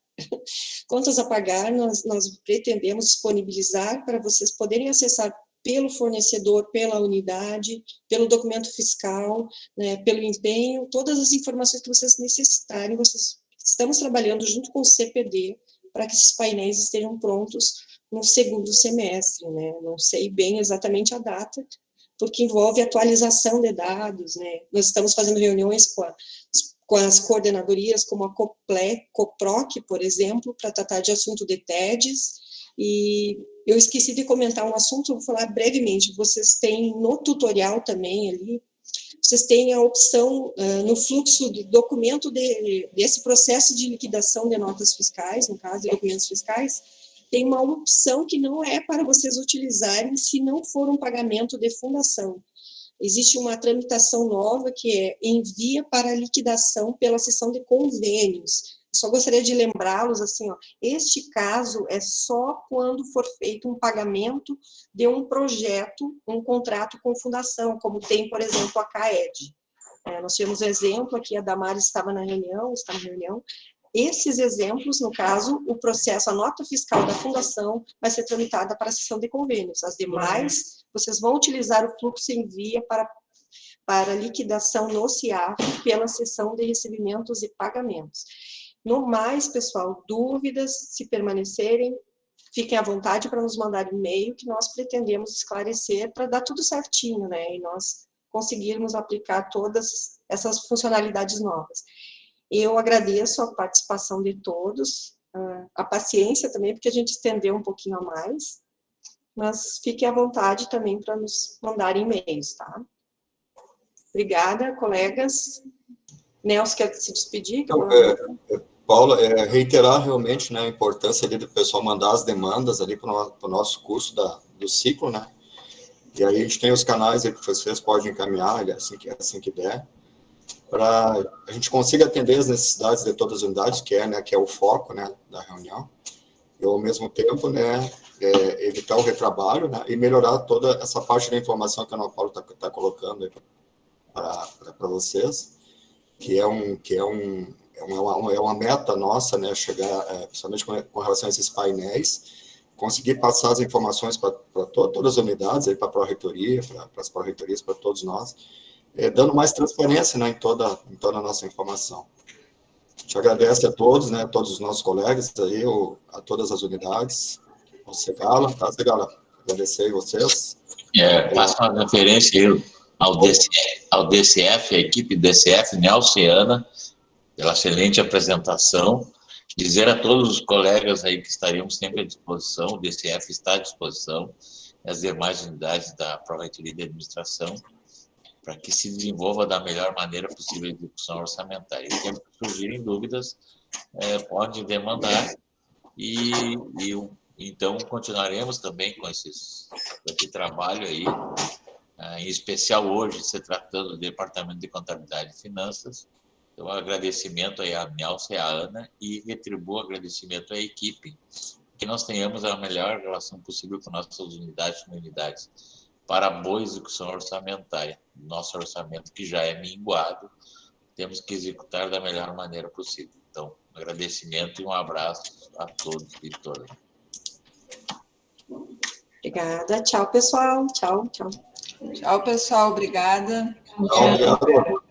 Contas a pagar, nós pretendemos disponibilizar para vocês poderem acessar pelo fornecedor, pela unidade, pelo documento fiscal, né, pelo empenho, todas as informações que vocês necessitarem. Estamos trabalhando junto com o CPD para que esses painéis estejam prontos no segundo semestre, né? Não sei bem exatamente a data, porque envolve atualização de dados, né? Nós estamos fazendo reuniões com as coordenadorias, como a COPROC, por exemplo, para tratar de assunto de TEDs, e eu esqueci de comentar um assunto, vou falar brevemente. Vocês têm no tutorial também ali, vocês têm a opção no fluxo do documento desse processo de liquidação de notas fiscais, no caso de documentos fiscais, tem uma opção que não é para vocês utilizarem se não for um pagamento de fundação. Existe uma tramitação nova que é envia para liquidação pela seção de convênios. Só gostaria de lembrá-los, assim, ó, este caso é só quando for feito um pagamento de um projeto, um contrato com fundação, como tem, por exemplo, a CAED. Nós tivemos um exemplo aqui, a Damares está na reunião. Esses exemplos, no caso, o processo, a nota fiscal da fundação vai ser tramitada para a seção de convênios. As demais, vocês vão utilizar o fluxo envia para liquidação no CIAF pela seção de recebimentos e pagamentos. No mais, pessoal, dúvidas, se permanecerem, fiquem à vontade para nos mandar e-mail, que nós pretendemos esclarecer para dar tudo certinho, né? E nós conseguirmos aplicar todas essas funcionalidades novas. Eu agradeço a participação de todos, a paciência também, porque a gente estendeu um pouquinho a mais, mas fiquem à vontade também para nos mandar e-mails, tá? Obrigada, colegas. Nelson, quer se despedir? Então, Paula, reiterar realmente, né, a importância ali do pessoal mandar as demandas ali para o nosso curso do ciclo, né? E aí a gente tem os canais aí que vocês podem encaminhar, assim que der, para a gente consiga atender as necessidades de todas as unidades, que é o foco, né, da reunião, e ao mesmo tempo, né, evitar o retrabalho, né, e melhorar toda essa parte da informação que a Ana Paula está colocando aí para vocês, que é uma meta nossa, né, chegar, principalmente com relação a esses painéis, conseguir passar as informações para todas as unidades, para a Pró-Reitoria, para as Pró-Reitorias, para todos nós, dando mais transparência, né, em toda a nossa informação. A gente agradece a todos, né, a todos os nossos colegas, aí, a todas as unidades, ao Segala, tá, Segala? Agradecer a vocês. Passa uma referência aí ao DCF, a equipe DCF, Nelson e Ana, pela excelente apresentação. Dizer a todos os colegas aí que estaríamos sempre à disposição, o DCF está à disposição, e as demais unidades da Pró-Reitoria de Administração, para que se desenvolva da melhor maneira possível a execução orçamentária. E sempre que surgirem dúvidas, pode demandar, e então continuaremos também com esse trabalho aí, em especial hoje, se tratando do Departamento de Contabilidade e Finanças. Então, agradecimento aí a Nelson e a Ana, e retribuo o agradecimento à equipe, que nós tenhamos a melhor relação possível com nossas unidades e comunidades, para a boa execução orçamentária. Nosso orçamento, que já é minguado, temos que executar da melhor maneira possível. Então, um agradecimento e um abraço a todos e todas. Obrigada. Tchau, pessoal. Tchau. Tchau, pessoal. Obrigada. Obrigado.